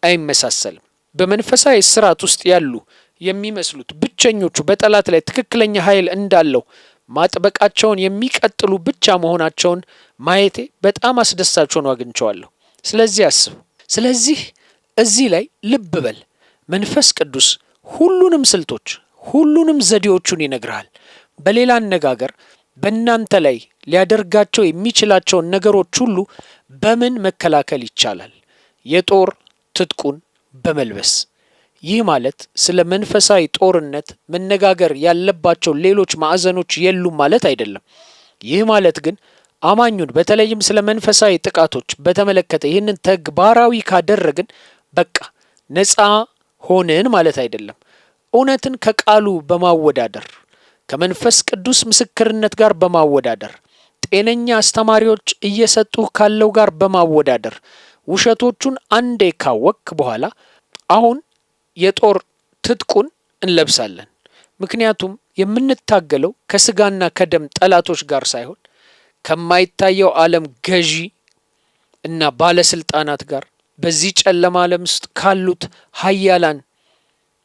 አይመሳሰልም። በመንፈሳዊ ስርዓት ውስጥ ያሉ የሚመስሉት ብቸኞቹ በጠላት ላይ ትክክለኛ ኃይል እንዳለው ማጥበቃቸውን የሚቀጥሉ ብቻ መሆናቸውን ማየቴ በጣም አስደሳች ሆኖ አግኝቼዋለሁ። ስለዚህ አስብ። ስለዚህ እዚህ ላይ ልብ በል። መንፈስ ቅዱስ ሁሉንም ስልቶች፣ ሁሉንም ዘዴዎቹን ይነግርሃል። በሌላ አነጋገር በእናንተ ላይ ሊያደርጋቸው የሚችላቸውን ነገሮች ሁሉ በምን መከላከል ይቻላል? የጦር ትጥቁን በመልበስ። ይህ ማለት ስለ መንፈሳዊ ጦርነት መነጋገር ያለባቸው ሌሎች ማዕዘኖች የሉም ማለት አይደለም። ይህ ማለት ግን አማኙን በተለይም ስለ መንፈሳዊ ጥቃቶች በተመለከተ ይህንን ተግባራዊ ካደረግን በቃ ነፃ ሆንን ማለት አይደለም። እውነትን ከቃሉ በማወዳደር ከመንፈስ ቅዱስ ምስክርነት ጋር በማወዳደር ጤነኛ አስተማሪዎች እየሰጡ ካለው ጋር በማወዳደር ውሸቶቹን አንዴ ካወቅክ በኋላ አሁን የጦር ትጥቁን እንለብሳለን። ምክንያቱም የምንታገለው ከስጋና ከደም ጠላቶች ጋር ሳይሆን ከማይታየው ዓለም ገዢ እና ባለስልጣናት ጋር በዚህ ጨለማ ዓለም ውስጥ ካሉት ኃያላን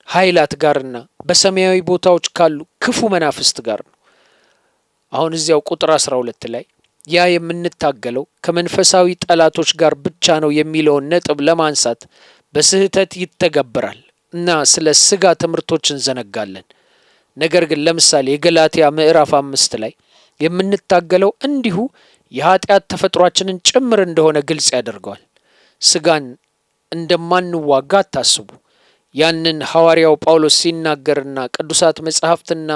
ኃይላት ጋርና በሰማያዊ ቦታዎች ካሉ ክፉ መናፍስት ጋር ነው። አሁን እዚያው ቁጥር 12 ላይ ያ የምንታገለው ከመንፈሳዊ ጠላቶች ጋር ብቻ ነው የሚለውን ነጥብ ለማንሳት በስህተት ይተገበራል እና ስለ ስጋ ትምህርቶች እንዘነጋለን። ነገር ግን ለምሳሌ የገላትያ ምዕራፍ 5 ላይ የምንታገለው እንዲሁ የኃጢአት ተፈጥሯችንን ጭምር እንደሆነ ግልጽ ያደርገዋል። ስጋን እንደማንዋጋ አታስቡ። ያንን ሐዋርያው ጳውሎስ ሲናገርና ቅዱሳት መጻሕፍትና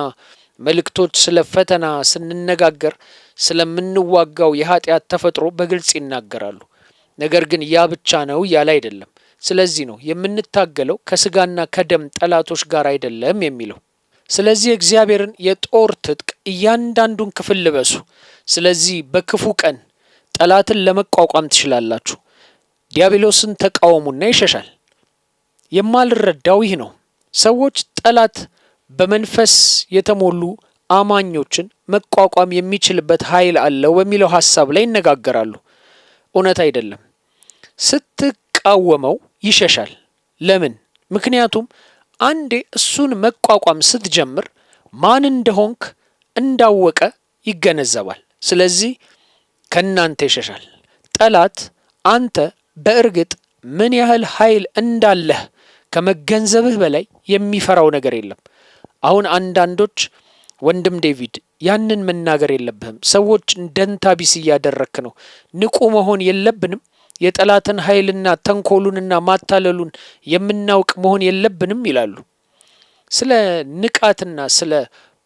መልእክቶች ስለ ፈተና ስንነጋገር ስለምንዋጋው የኃጢአት ተፈጥሮ በግልጽ ይናገራሉ። ነገር ግን ያ ብቻ ነው ያለ አይደለም። ስለዚህ ነው የምንታገለው ከስጋና ከደም ጠላቶች ጋር አይደለም የሚለው። ስለዚህ እግዚአብሔርን የጦር ትጥቅ እያንዳንዱን ክፍል ልበሱ። ስለዚህ በክፉ ቀን ጠላትን ለመቋቋም ትችላላችሁ። ዲያብሎስን ተቃወሙና ይሸሻል። የማልረዳው ይህ ነው። ሰዎች ጠላት በመንፈስ የተሞሉ አማኞችን መቋቋም የሚችልበት ኃይል አለው በሚለው ሐሳብ ላይ ይነጋገራሉ። እውነት አይደለም። ስትቃወመው ይሸሻል። ለምን? ምክንያቱም አንዴ እሱን መቋቋም ስትጀምር ማን እንደሆንክ እንዳወቀ ይገነዘባል። ስለዚህ ከናንተ ይሸሻል። ጠላት አንተ በእርግጥ ምን ያህል ኃይል እንዳለህ ከመገንዘብህ በላይ የሚፈራው ነገር የለም። አሁን አንዳንዶች ወንድም ዴቪድ ያንን መናገር የለብህም፣ ሰዎች ደንታ ቢስ እያደረክ ነው፣ ንቁ መሆን የለብንም፣ የጠላትን ኃይልና ተንኮሉንና ማታለሉን የምናውቅ መሆን የለብንም ይላሉ። ስለ ንቃትና ስለ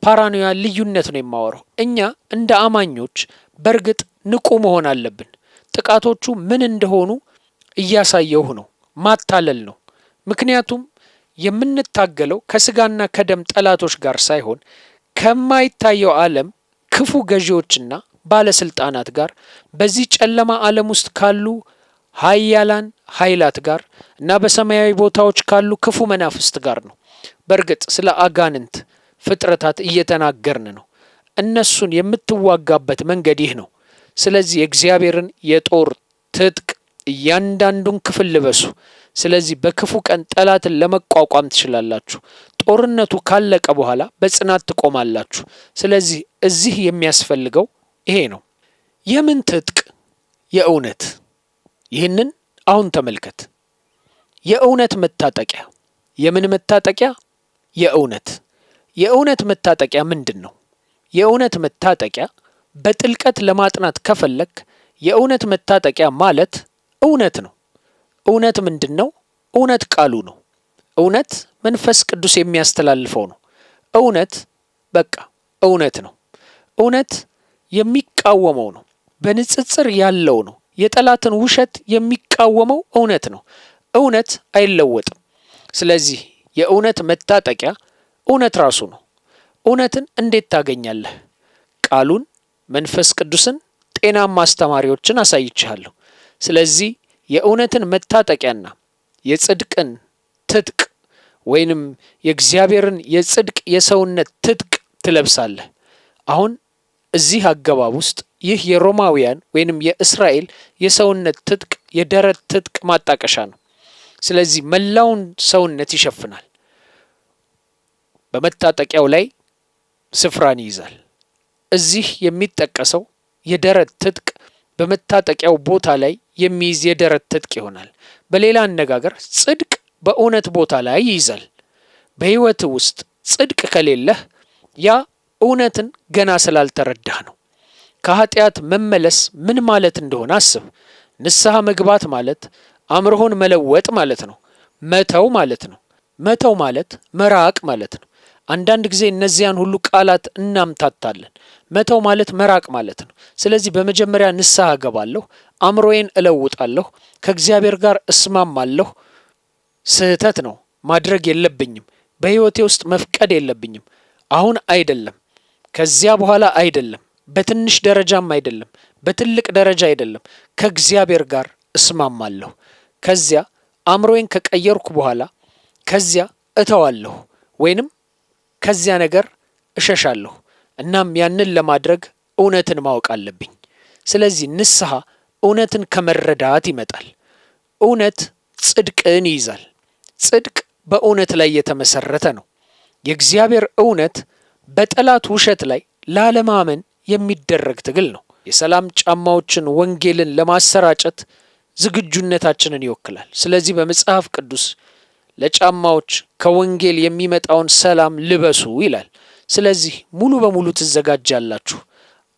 ፓራኖያ ልዩነት ነው የማወራው። እኛ እንደ አማኞች በእርግጥ ንቁ መሆን አለብን። ጥቃቶቹ ምን እንደሆኑ እያሳየሁ ነው። ማታለል ነው። ምክንያቱም የምንታገለው ከስጋና ከደም ጠላቶች ጋር ሳይሆን ከማይታየው ዓለም ክፉ ገዢዎችና ባለስልጣናት ጋር፣ በዚህ ጨለማ ዓለም ውስጥ ካሉ ኃያላን ኃይላት ጋር እና በሰማያዊ ቦታዎች ካሉ ክፉ መናፍስት ጋር ነው። በእርግጥ ስለ አጋንንት ፍጥረታት እየተናገርን ነው። እነሱን የምትዋጋበት መንገድ ይህ ነው። ስለዚህ የእግዚአብሔርን የጦር ትጥቅ እያንዳንዱን ክፍል ልበሱ። ስለዚህ በክፉ ቀን ጠላትን ለመቋቋም ትችላላችሁ። ጦርነቱ ካለቀ በኋላ በጽናት ትቆማላችሁ። ስለዚህ እዚህ የሚያስፈልገው ይሄ ነው። የምን ትጥቅ? የእውነት። ይህንን አሁን ተመልከት። የእውነት መታጠቂያ፣ የምን መታጠቂያ? የእውነት መታጠቂያ ምንድን ነው? የእውነት መታጠቂያ በጥልቀት ለማጥናት ከፈለክ የእውነት መታጠቂያ ማለት እውነት ነው። እውነት ምንድን ነው? እውነት ቃሉ ነው። እውነት መንፈስ ቅዱስ የሚያስተላልፈው ነው። እውነት በቃ እውነት ነው። እውነት የሚቃወመው ነው። በንጽጽር ያለው ነው። የጠላትን ውሸት የሚቃወመው እውነት ነው። እውነት አይለወጥም። ስለዚህ የእውነት መታጠቂያ እውነት ራሱ ነው። እውነትን እንዴት ታገኛለህ? ቃሉን፣ መንፈስ ቅዱስን፣ ጤናማ አስተማሪዎችን አሳይቻለሁ። ስለዚህ የእውነትን መታጠቂያና የጽድቅን ትጥቅ ወይንም የእግዚአብሔርን የጽድቅ የሰውነት ትጥቅ ትለብሳለህ። አሁን እዚህ አገባብ ውስጥ ይህ የሮማውያን ወይንም የእስራኤል የሰውነት ትጥቅ የደረት ትጥቅ ማጣቀሻ ነው። ስለዚህ መላውን ሰውነት ይሸፍናል። በመታጠቂያው ላይ ስፍራን ይይዛል። እዚህ የሚጠቀሰው የደረት ትጥቅ በመታጠቂያው ቦታ ላይ የሚይዝ የደረት ትጥቅ ይሆናል። በሌላ አነጋገር ጽድቅ በእውነት ቦታ ላይ ይይዛል። በሕይወት ውስጥ ጽድቅ ከሌለህ ያ እውነትን ገና ስላልተረዳህ ነው። ከኃጢአት መመለስ ምን ማለት እንደሆነ አስብ። ንስሐ መግባት ማለት አእምሮህን መለወጥ ማለት ነው። መተው ማለት ነው። መተው ማለት መራቅ ማለት ነው። አንዳንድ ጊዜ እነዚያን ሁሉ ቃላት እናምታታለን። መተው ማለት መራቅ ማለት ነው። ስለዚህ በመጀመሪያ ንስሐ እገባለሁ፣ አእምሮዬን እለውጣለሁ፣ ከእግዚአብሔር ጋር እስማማለሁ። ስህተት ነው፣ ማድረግ የለብኝም፣ በሕይወቴ ውስጥ መፍቀድ የለብኝም። አሁን አይደለም፣ ከዚያ በኋላ አይደለም፣ በትንሽ ደረጃም አይደለም፣ በትልቅ ደረጃ አይደለም። ከእግዚአብሔር ጋር እስማማለሁ። ከዚያ አእምሮዬን ከቀየርኩ በኋላ ከዚያ እተዋለሁ ወይንም ከዚያ ነገር እሸሻለሁ። እናም ያንን ለማድረግ እውነትን ማወቅ አለብኝ። ስለዚህ ንስሐ እውነትን ከመረዳት ይመጣል። እውነት ጽድቅን ይይዛል። ጽድቅ በእውነት ላይ የተመሰረተ ነው። የእግዚአብሔር እውነት በጠላት ውሸት ላይ ላለማመን የሚደረግ ትግል ነው። የሰላም ጫማዎችን ወንጌልን ለማሰራጨት ዝግጁነታችንን ይወክላል። ስለዚህ በመጽሐፍ ቅዱስ ለጫማዎች ከወንጌል የሚመጣውን ሰላም ልበሱ ይላል። ስለዚህ ሙሉ በሙሉ ትዘጋጃላችሁ።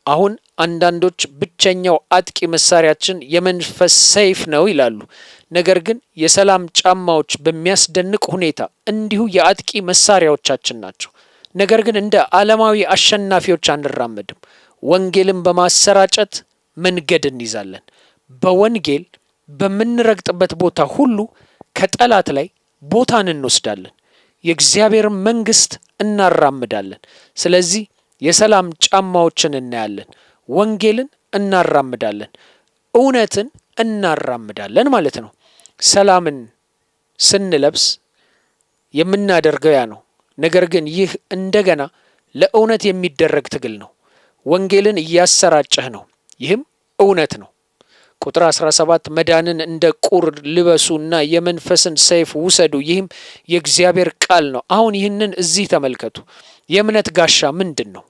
አሁን አንዳንዶች ብቸኛው አጥቂ መሳሪያችን የመንፈስ ሰይፍ ነው ይላሉ። ነገር ግን የሰላም ጫማዎች በሚያስደንቅ ሁኔታ እንዲሁ የአጥቂ መሳሪያዎቻችን ናቸው። ነገር ግን እንደ ዓለማዊ አሸናፊዎች አንራመድም። ወንጌልን በማሰራጨት መንገድ እንይዛለን። በወንጌል በምንረግጥበት ቦታ ሁሉ ከጠላት ላይ ቦታን እንወስዳለን። የእግዚአብሔርን መንግስት እናራምዳለን። ስለዚህ የሰላም ጫማዎችን እናያለን። ወንጌልን እናራምዳለን። እውነትን እናራምዳለን ማለት ነው። ሰላምን ስንለብስ የምናደርገው ያ ነው። ነገር ግን ይህ እንደገና ለእውነት የሚደረግ ትግል ነው። ወንጌልን እያሰራጨህ ነው። ይህም እውነት ነው። ቁጥር 17 መዳንን እንደ ቁር ልበሱና የመንፈስን ሰይፍ ውሰዱ፣ ይህም የእግዚአብሔር ቃል ነው። አሁን ይህንን እዚህ ተመልከቱ። የእምነት ጋሻ ምንድን ነው?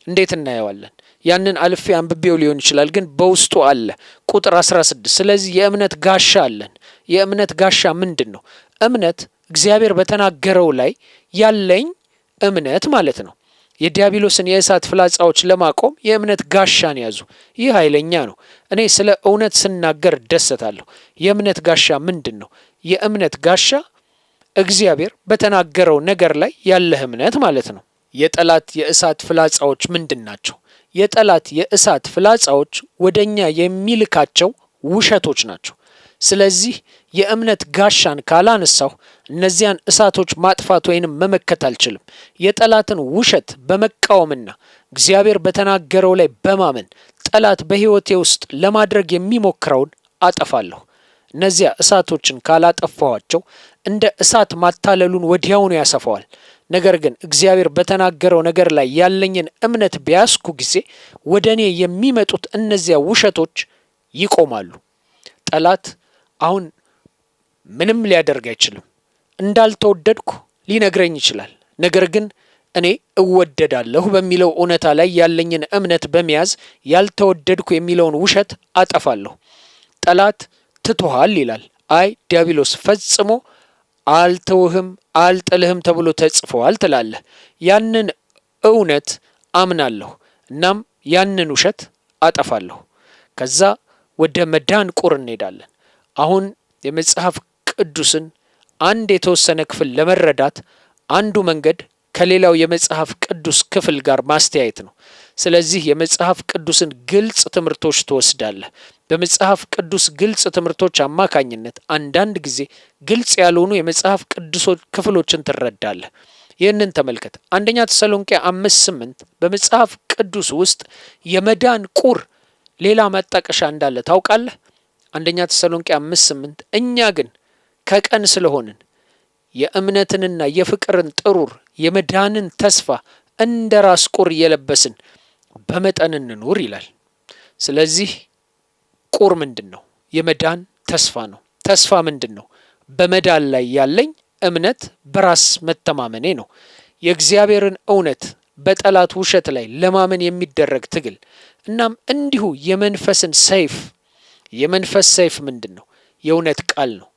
እንዴት እናየዋለን? ያንን አልፌ አንብቤው ሊሆን ይችላል፣ ግን በውስጡ አለ። ቁጥር 16 ስለዚህ የእምነት ጋሻ አለን። የእምነት ጋሻ ምንድን ነው? እምነት እግዚአብሔር በተናገረው ላይ ያለኝ እምነት ማለት ነው። የዲያብሎስን የእሳት ፍላጻዎች ለማቆም የእምነት ጋሻን ያዙ። ይህ ኃይለኛ ነው። እኔ ስለ እውነት ስናገር ደሰታለሁ። የእምነት ጋሻ ምንድን ነው? የእምነት ጋሻ እግዚአብሔር በተናገረው ነገር ላይ ያለህ እምነት ማለት ነው። የጠላት የእሳት ፍላጻዎች ምንድን ናቸው? የጠላት የእሳት ፍላጻዎች ወደኛ የሚልካቸው ውሸቶች ናቸው። ስለዚህ የእምነት ጋሻን ካላነሳሁ እነዚያን እሳቶች ማጥፋት ወይንም መመከት አልችልም። የጠላትን ውሸት በመቃወምና እግዚአብሔር በተናገረው ላይ በማመን ጠላት በሕይወቴ ውስጥ ለማድረግ የሚሞክረውን አጠፋለሁ። እነዚያ እሳቶችን ካላጠፋኋቸው እንደ እሳት ማታለሉን ወዲያውኑ ያሰፋዋል። ነገር ግን እግዚአብሔር በተናገረው ነገር ላይ ያለኝን እምነት ቢያስኩ ጊዜ ወደ እኔ የሚመጡት እነዚያ ውሸቶች ይቆማሉ። ጠላት አሁን ምንም ሊያደርግ አይችልም። እንዳልተወደድኩ ሊነግረኝ ይችላል። ነገር ግን እኔ እወደዳለሁ በሚለው እውነታ ላይ ያለኝን እምነት በመያዝ ያልተወደድኩ የሚለውን ውሸት አጠፋለሁ። ጠላት ትቶሃል ይላል። አይ ዲያብሎስ ፈጽሞ አልተውህም አልጥልህም ተብሎ ተጽፏል ትላለህ። ያንን እውነት አምናለሁ፣ እናም ያንን ውሸት አጠፋለሁ። ከዛ ወደ መዳን ቁር እንሄዳለን። አሁን የመጽሐፍ ቅዱስን አንድ የተወሰነ ክፍል ለመረዳት አንዱ መንገድ ከሌላው የመጽሐፍ ቅዱስ ክፍል ጋር ማስተያየት ነው። ስለዚህ የመጽሐፍ ቅዱስን ግልጽ ትምህርቶች ትወስዳለህ። በመጽሐፍ ቅዱስ ግልጽ ትምህርቶች አማካኝነት አንዳንድ ጊዜ ግልጽ ያልሆኑ የመጽሐፍ ቅዱስ ክፍሎችን ትረዳለህ። ይህንን ተመልከት። አንደኛ ተሰሎንቄ 5:8 በመጽሐፍ ቅዱስ ውስጥ የመዳን ቁር ሌላ መጣቀሻ እንዳለ ታውቃለህ? አንደኛ ተሰሎንቄ 5:8 እኛ ግን ከቀን ስለሆንን የእምነትንና የፍቅርን ጥሩር የመዳንን ተስፋ እንደ ራስ ቁር እየለበስን በመጠን እንኑር ይላል። ስለዚህ ቁር ምንድን ነው? የመዳን ተስፋ ነው። ተስፋ ምንድን ነው? በመዳን ላይ ያለኝ እምነት፣ በራስ መተማመኔ ነው። የእግዚአብሔርን እውነት በጠላት ውሸት ላይ ለማመን የሚደረግ ትግል። እናም እንዲሁ የመንፈስን ሰይፍ፣ የመንፈስ ሰይፍ ምንድን ነው? የእውነት ቃል ነው።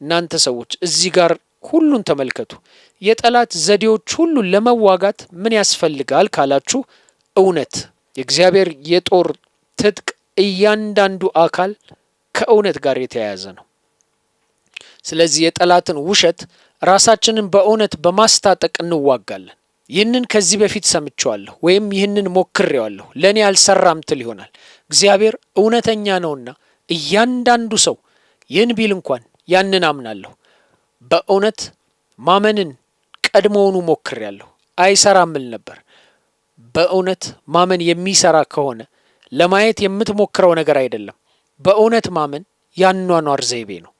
እናንተ ሰዎች እዚህ ጋር ሁሉን ተመልከቱ። የጠላት ዘዴዎች ሁሉ ለመዋጋት ምን ያስፈልጋል ካላችሁ፣ እውነት። የእግዚአብሔር የጦር ትጥቅ እያንዳንዱ አካል ከእውነት ጋር የተያያዘ ነው። ስለዚህ የጠላትን ውሸት ራሳችንን በእውነት በማስታጠቅ እንዋጋለን። ይህንን ከዚህ በፊት ሰምቼዋለሁ ወይም ይህንን ሞክሬዋለሁ፣ ለእኔ አልሰራም ትል ይሆናል። እግዚአብሔር እውነተኛ ነውና እያንዳንዱ ሰው ይህን ቢል እንኳን ያንን አምናለሁ። በእውነት ማመንን ቀድሞውኑ ሞክሬያለሁ፣ አይሰራም ል ነበር። በእውነት ማመን የሚሰራ ከሆነ ለማየት የምትሞክረው ነገር አይደለም። በእውነት ማመን ያኗኗር ዘይቤ ነው።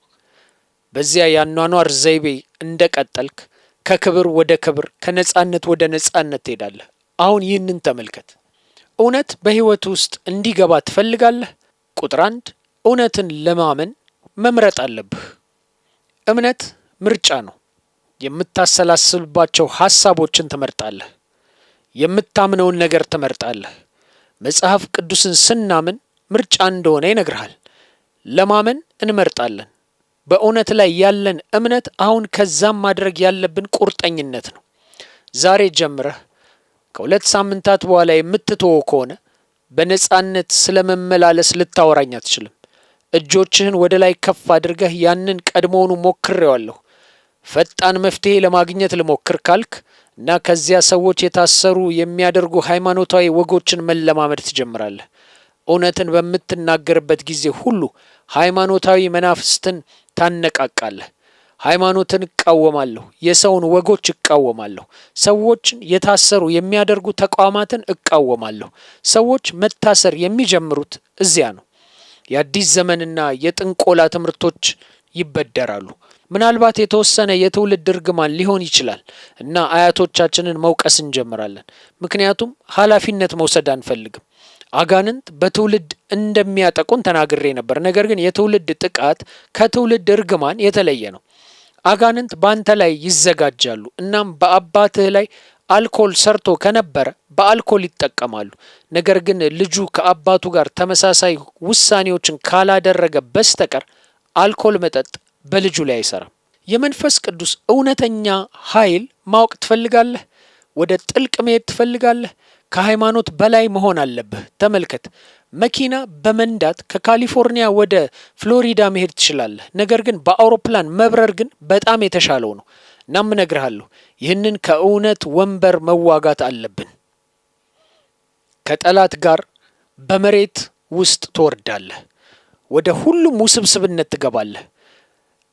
በዚያ ያኗኗር ዘይቤ እንደቀጠልክ ከክብር ወደ ክብር፣ ከነጻነት ወደ ነጻነት ትሄዳለህ። አሁን ይህንን ተመልከት። እውነት በሕይወት ውስጥ እንዲገባ ትፈልጋለህ? ቁጥር 1 እውነትን ለማመን መምረጥ አለብህ። እምነት ምርጫ ነው። የምታሰላስልባቸው ሐሳቦችን ትመርጣለህ። የምታምነውን ነገር ትመርጣለህ። መጽሐፍ ቅዱስን ስናምን ምርጫ እንደሆነ ይነግርሃል። ለማመን እንመርጣለን። በእውነት ላይ ያለን እምነት አሁን ከዛም ማድረግ ያለብን ቁርጠኝነት ነው። ዛሬ ጀምረህ ከ2 ሳምንታት በኋላ የምትተወው ከሆነ በነጻነት ስለመመላለስ ልታወራኝ አትችልም። እጆችህን ወደ ላይ ከፍ አድርገህ ያንን ቀድሞውኑ ሞክሬዋለሁ፣ ፈጣን መፍትሄ ለማግኘት ልሞክር ካልክ እና ከዚያ ሰዎች የታሰሩ የሚያደርጉ ሃይማኖታዊ ወጎችን መለማመድ ትጀምራለህ። እውነትን በምትናገርበት ጊዜ ሁሉ ሃይማኖታዊ መናፍስትን ታነቃቃለህ። ሃይማኖትን እቃወማለሁ፣ የሰውን ወጎች እቃወማለሁ፣ ሰዎችን የታሰሩ የሚያደርጉ ተቋማትን እቃወማለሁ። ሰዎች መታሰር የሚጀምሩት እዚያ ነው። የአዲስ ዘመንና የጥንቆላ ትምህርቶች ይበደራሉ። ምናልባት የተወሰነ የትውልድ እርግማን ሊሆን ይችላል እና አያቶቻችንን መውቀስ እንጀምራለን። ምክንያቱም ኃላፊነት መውሰድ አንፈልግም። አጋንንት በትውልድ እንደሚያጠቁን ተናግሬ ነበር። ነገር ግን የትውልድ ጥቃት ከትውልድ እርግማን የተለየ ነው። አጋንንት በአንተ ላይ ይዘጋጃሉ። እናም በአባትህ ላይ አልኮል ሰርቶ ከነበረ በአልኮል ይጠቀማሉ። ነገር ግን ልጁ ከአባቱ ጋር ተመሳሳይ ውሳኔዎችን ካላደረገ በስተቀር አልኮል መጠጥ በልጁ ላይ አይሰራም። የመንፈስ ቅዱስ እውነተኛ ኃይል ማወቅ ትፈልጋለህ? ወደ ጥልቅ መሄድ ትፈልጋለህ? ከሃይማኖት በላይ መሆን አለብህ። ተመልከት፣ መኪና በመንዳት ከካሊፎርኒያ ወደ ፍሎሪዳ መሄድ ትችላለህ። ነገር ግን በአውሮፕላን መብረር ግን በጣም የተሻለው ነው። እናም እነግርሃለሁ፣ ይህንን ከእውነት ወንበር መዋጋት አለብን። ከጠላት ጋር በመሬት ውስጥ ትወርዳለህ። ወደ ሁሉም ውስብስብነት ትገባለህ።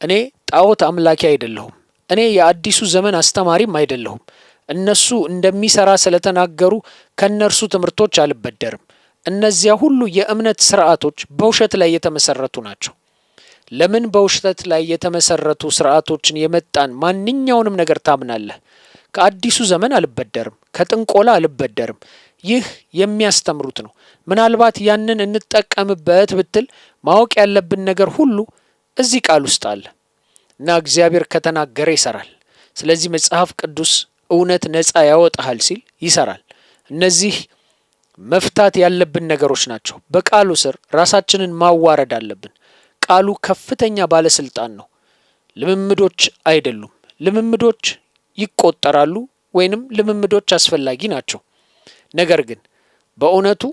እኔ ጣዖት አምላኪ አይደለሁም። እኔ የአዲሱ ዘመን አስተማሪም አይደለሁም። እነሱ እንደሚሰራ ስለተናገሩ ከነርሱ ትምህርቶች አልበደርም። እነዚያ ሁሉ የእምነት ስርዓቶች በውሸት ላይ የተመሰረቱ ናቸው። ለምን በውሸት ላይ የተመሰረቱ ስርዓቶችን የመጣን ማንኛውንም ነገር ታምናለህ? ከአዲሱ ዘመን አልበደርም፣ ከጥንቆላ አልበደርም። ይህ የሚያስተምሩት ነው። ምናልባት ያንን እንጠቀምበት ብትል ማወቅ ያለብን ነገር ሁሉ እዚህ ቃል ውስጥ አለ እና እግዚአብሔር ከተናገረ ይሰራል። ስለዚህ መጽሐፍ ቅዱስ እውነት ነፃ ያወጣሃል ሲል ይሰራል። እነዚህ መፍታት ያለብን ነገሮች ናቸው። በቃሉ ስር ራሳችንን ማዋረድ አለብን። ቃሉ ከፍተኛ ባለስልጣን ነው። ልምምዶች አይደሉም። ልምምዶች ይቆጠራሉ ወይንም ልምምዶች አስፈላጊ ናቸው። ነገር ግን በእውነቱ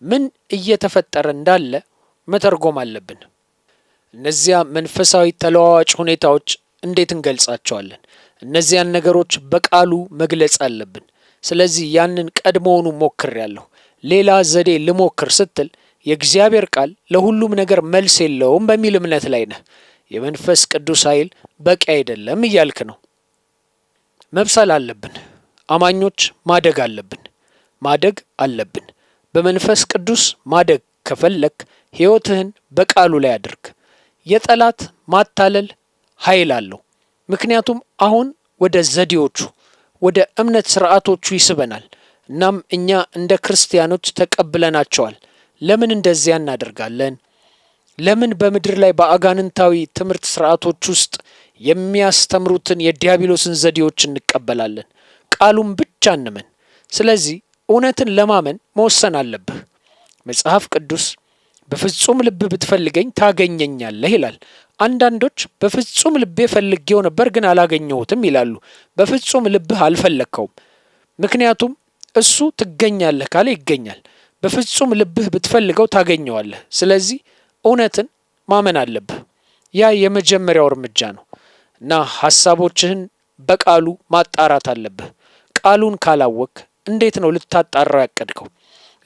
ምን እየተፈጠረ እንዳለ መተርጎም አለብን። እነዚያ መንፈሳዊ ተለዋዋጭ ሁኔታዎች እንዴት እንገልጻቸዋለን? እነዚያን ነገሮች በቃሉ መግለጽ አለብን። ስለዚህ ያንን ቀድሞውኑ ሞክሬያለሁ፣ ሌላ ዘዴ ልሞክር ስትል የእግዚአብሔር ቃል ለሁሉም ነገር መልስ የለውም በሚል እምነት ላይ ነህ። የመንፈስ ቅዱስ ኃይል በቂ አይደለም እያልክ ነው። መብሰል አለብን። አማኞች ማደግ አለብን። በመንፈስ ቅዱስ ማደግ ከፈለክ ሕይወትህን በቃሉ ላይ አድርግ። የጠላት ማታለል ኃይል አለው። ምክንያቱም አሁን ወደ ዘዴዎቹ ወደ እምነት ስርዓቶቹ ይስበናል። እናም እኛ እንደ ክርስቲያኖች ተቀብለናቸዋል። ለምን እንደዚያ እናደርጋለን? ለምን በምድር ላይ በአጋንንታዊ ትምህርት ስርዓቶች ውስጥ የሚያስተምሩትን የዲያብሎስን ዘዴዎች እንቀበላለን? ቃሉን ብቻ እንመን። ስለዚህ እውነትን ለማመን መወሰን አለብህ። መጽሐፍ ቅዱስ በፍጹም ልብ ብትፈልገኝ ታገኘኛለህ ይላል። አንዳንዶች በፍጹም ልቤ ፈልጌው ነበር ግን አላገኘሁትም ይላሉ። በፍጹም ልብህ አልፈለግከውም። ምክንያቱም እሱ ትገኛለህ ካለ ይገኛል። በፍጹም ልብህ ብትፈልገው ታገኘዋለህ። ስለዚህ እውነትን ማመን አለብህ። ያ የመጀመሪያው እርምጃ ነው እና ሀሳቦችህን በቃሉ ማጣራት አለብህ። ቃሉን ካላወቅ እንዴት ነው ልታጣራው ያቀድከው?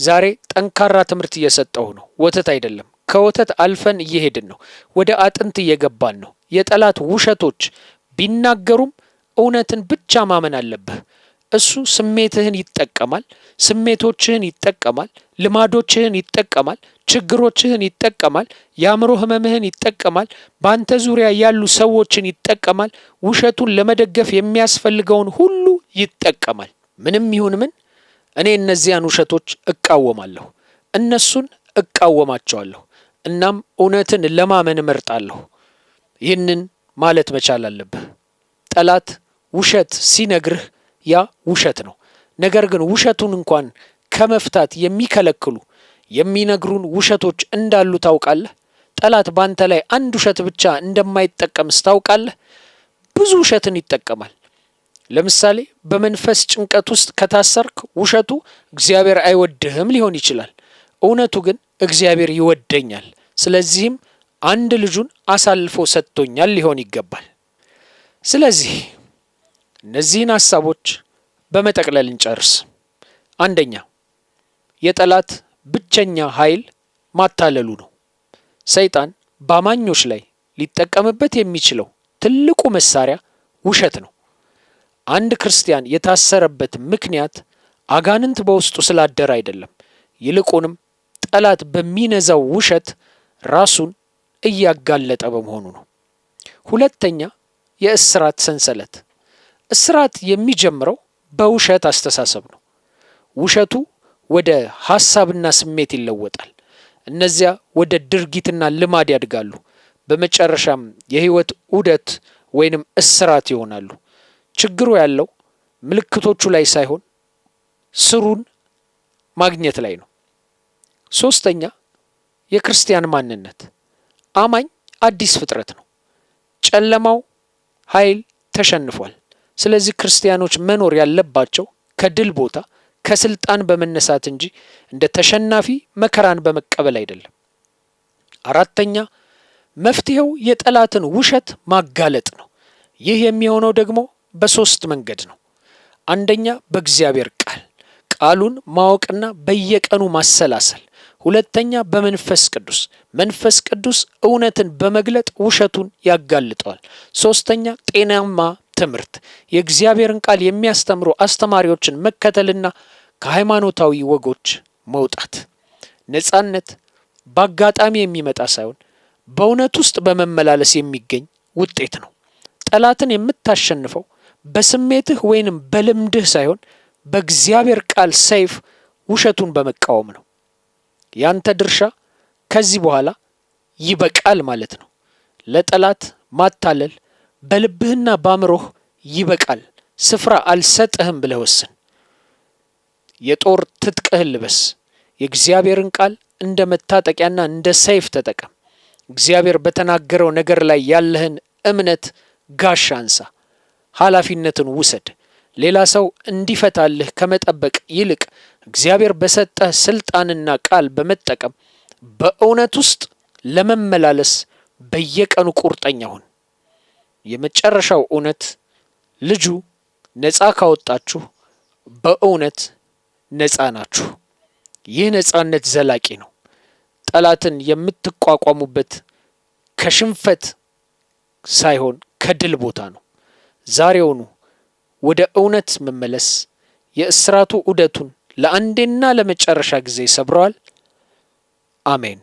ዛሬ ጠንካራ ትምህርት እየሰጠሁ ነው፣ ወተት አይደለም። ከወተት አልፈን እየሄድን ነው፣ ወደ አጥንት እየገባን ነው። የጠላት ውሸቶች ቢናገሩም እውነትን ብቻ ማመን አለብህ። እሱ ስሜትህን ይጠቀማል፣ ስሜቶችህን ይጠቀማል፣ ልማዶችህን ይጠቀማል፣ ችግሮችህን ይጠቀማል፣ የአእምሮ ህመምህን ይጠቀማል፣ በአንተ ዙሪያ ያሉ ሰዎችን ይጠቀማል። ውሸቱን ለመደገፍ የሚያስፈልገውን ሁሉ ይጠቀማል። ምንም ይሁን ምን እኔ እነዚያን ውሸቶች እቃወማለሁ፣ እነሱን እቃወማቸዋለሁ። እናም እውነትን ለማመን እመርጣለሁ። ይህንን ማለት መቻል አለብህ። ጠላት ውሸት ሲነግርህ ያ ውሸት ነው። ነገር ግን ውሸቱን እንኳን ከመፍታት የሚከለክሉ የሚነግሩን ውሸቶች እንዳሉ ታውቃለህ። ጠላት ባንተ ላይ አንድ ውሸት ብቻ እንደማይጠቀምስ ታውቃለህ። ብዙ ውሸትን ይጠቀማል። ለምሳሌ በመንፈስ ጭንቀት ውስጥ ከታሰርክ ውሸቱ እግዚአብሔር አይወድህም ሊሆን ይችላል። እውነቱ ግን እግዚአብሔር ይወደኛል፣ ስለዚህም አንድ ልጁን አሳልፎ ሰጥቶኛል ሊሆን ይገባል። ስለዚህ እነዚህን ሀሳቦች በመጠቅለል እንጨርስ። አንደኛ፣ የጠላት ብቸኛ ኃይል ማታለሉ ነው። ሰይጣን በአማኞች ላይ ሊጠቀምበት የሚችለው ትልቁ መሳሪያ ውሸት ነው። አንድ ክርስቲያን የታሰረበት ምክንያት አጋንንት በውስጡ ስላደረ አይደለም። ይልቁንም ጠላት በሚነዛው ውሸት ራሱን እያጋለጠ በመሆኑ ነው። ሁለተኛ፣ የእስራት ሰንሰለት። እስራት የሚጀምረው በውሸት አስተሳሰብ ነው። ውሸቱ ወደ ሀሳብና ስሜት ይለወጣል። እነዚያ ወደ ድርጊትና ልማድ ያድጋሉ። በመጨረሻም የህይወት ዑደት ወይንም እስራት ይሆናሉ። ችግሩ ያለው ምልክቶቹ ላይ ሳይሆን ስሩን ማግኘት ላይ ነው። ሶስተኛ፣ የክርስቲያን ማንነት። አማኝ አዲስ ፍጥረት ነው። ጨለማው ኃይል ተሸንፏል። ስለዚህ ክርስቲያኖች መኖር ያለባቸው ከድል ቦታ ከስልጣን በመነሳት እንጂ እንደ ተሸናፊ መከራን በመቀበል አይደለም። አራተኛ፣ መፍትሄው የጠላትን ውሸት ማጋለጥ ነው። ይህ የሚሆነው ደግሞ በሶስት መንገድ ነው። አንደኛ፣ በእግዚአብሔር ቃል ቃሉን ማወቅና በየቀኑ ማሰላሰል። ሁለተኛ፣ በመንፈስ ቅዱስ መንፈስ ቅዱስ እውነትን በመግለጥ ውሸቱን ያጋልጠዋል። ሶስተኛ፣ ጤናማ ትምህርት የእግዚአብሔርን ቃል የሚያስተምሩ አስተማሪዎችን መከተልና ከሃይማኖታዊ ወጎች መውጣት። ነጻነት በአጋጣሚ የሚመጣ ሳይሆን በእውነት ውስጥ በመመላለስ የሚገኝ ውጤት ነው። ጠላትን የምታሸንፈው በስሜትህ ወይንም በልምድህ ሳይሆን በእግዚአብሔር ቃል ሰይፍ ውሸቱን በመቃወም ነው። ያንተ ድርሻ ከዚህ በኋላ ይበቃል ማለት ነው። ለጠላት ማታለል በልብህና ባምሮህ ይበቃል፣ ስፍራ አልሰጥህም ብለህ ወስን። የጦር ትጥቅህን ልበስ። የእግዚአብሔርን ቃል እንደ መታጠቂያና እንደ ሰይፍ ተጠቀም። እግዚአብሔር በተናገረው ነገር ላይ ያለህን በእምነት ጋሻ አንሳ። ኃላፊነትን ውሰድ። ሌላ ሰው እንዲፈታልህ ከመጠበቅ ይልቅ እግዚአብሔር በሰጠህ ስልጣንና ቃል በመጠቀም በእውነት ውስጥ ለመመላለስ በየቀኑ ቁርጠኛ ሁን። የመጨረሻው እውነት ልጁ ነፃ ካወጣችሁ በእውነት ነፃ ናችሁ። ይህ ነፃነት ዘላቂ ነው። ጠላትን የምትቋቋሙበት ከሽንፈት ሳይሆን ከድል ቦታ ነው። ዛሬውኑ ወደ እውነት መመለስ የእስራቱ ዑደቱን ለአንዴና ለመጨረሻ ጊዜ ሰብረዋል። አሜን።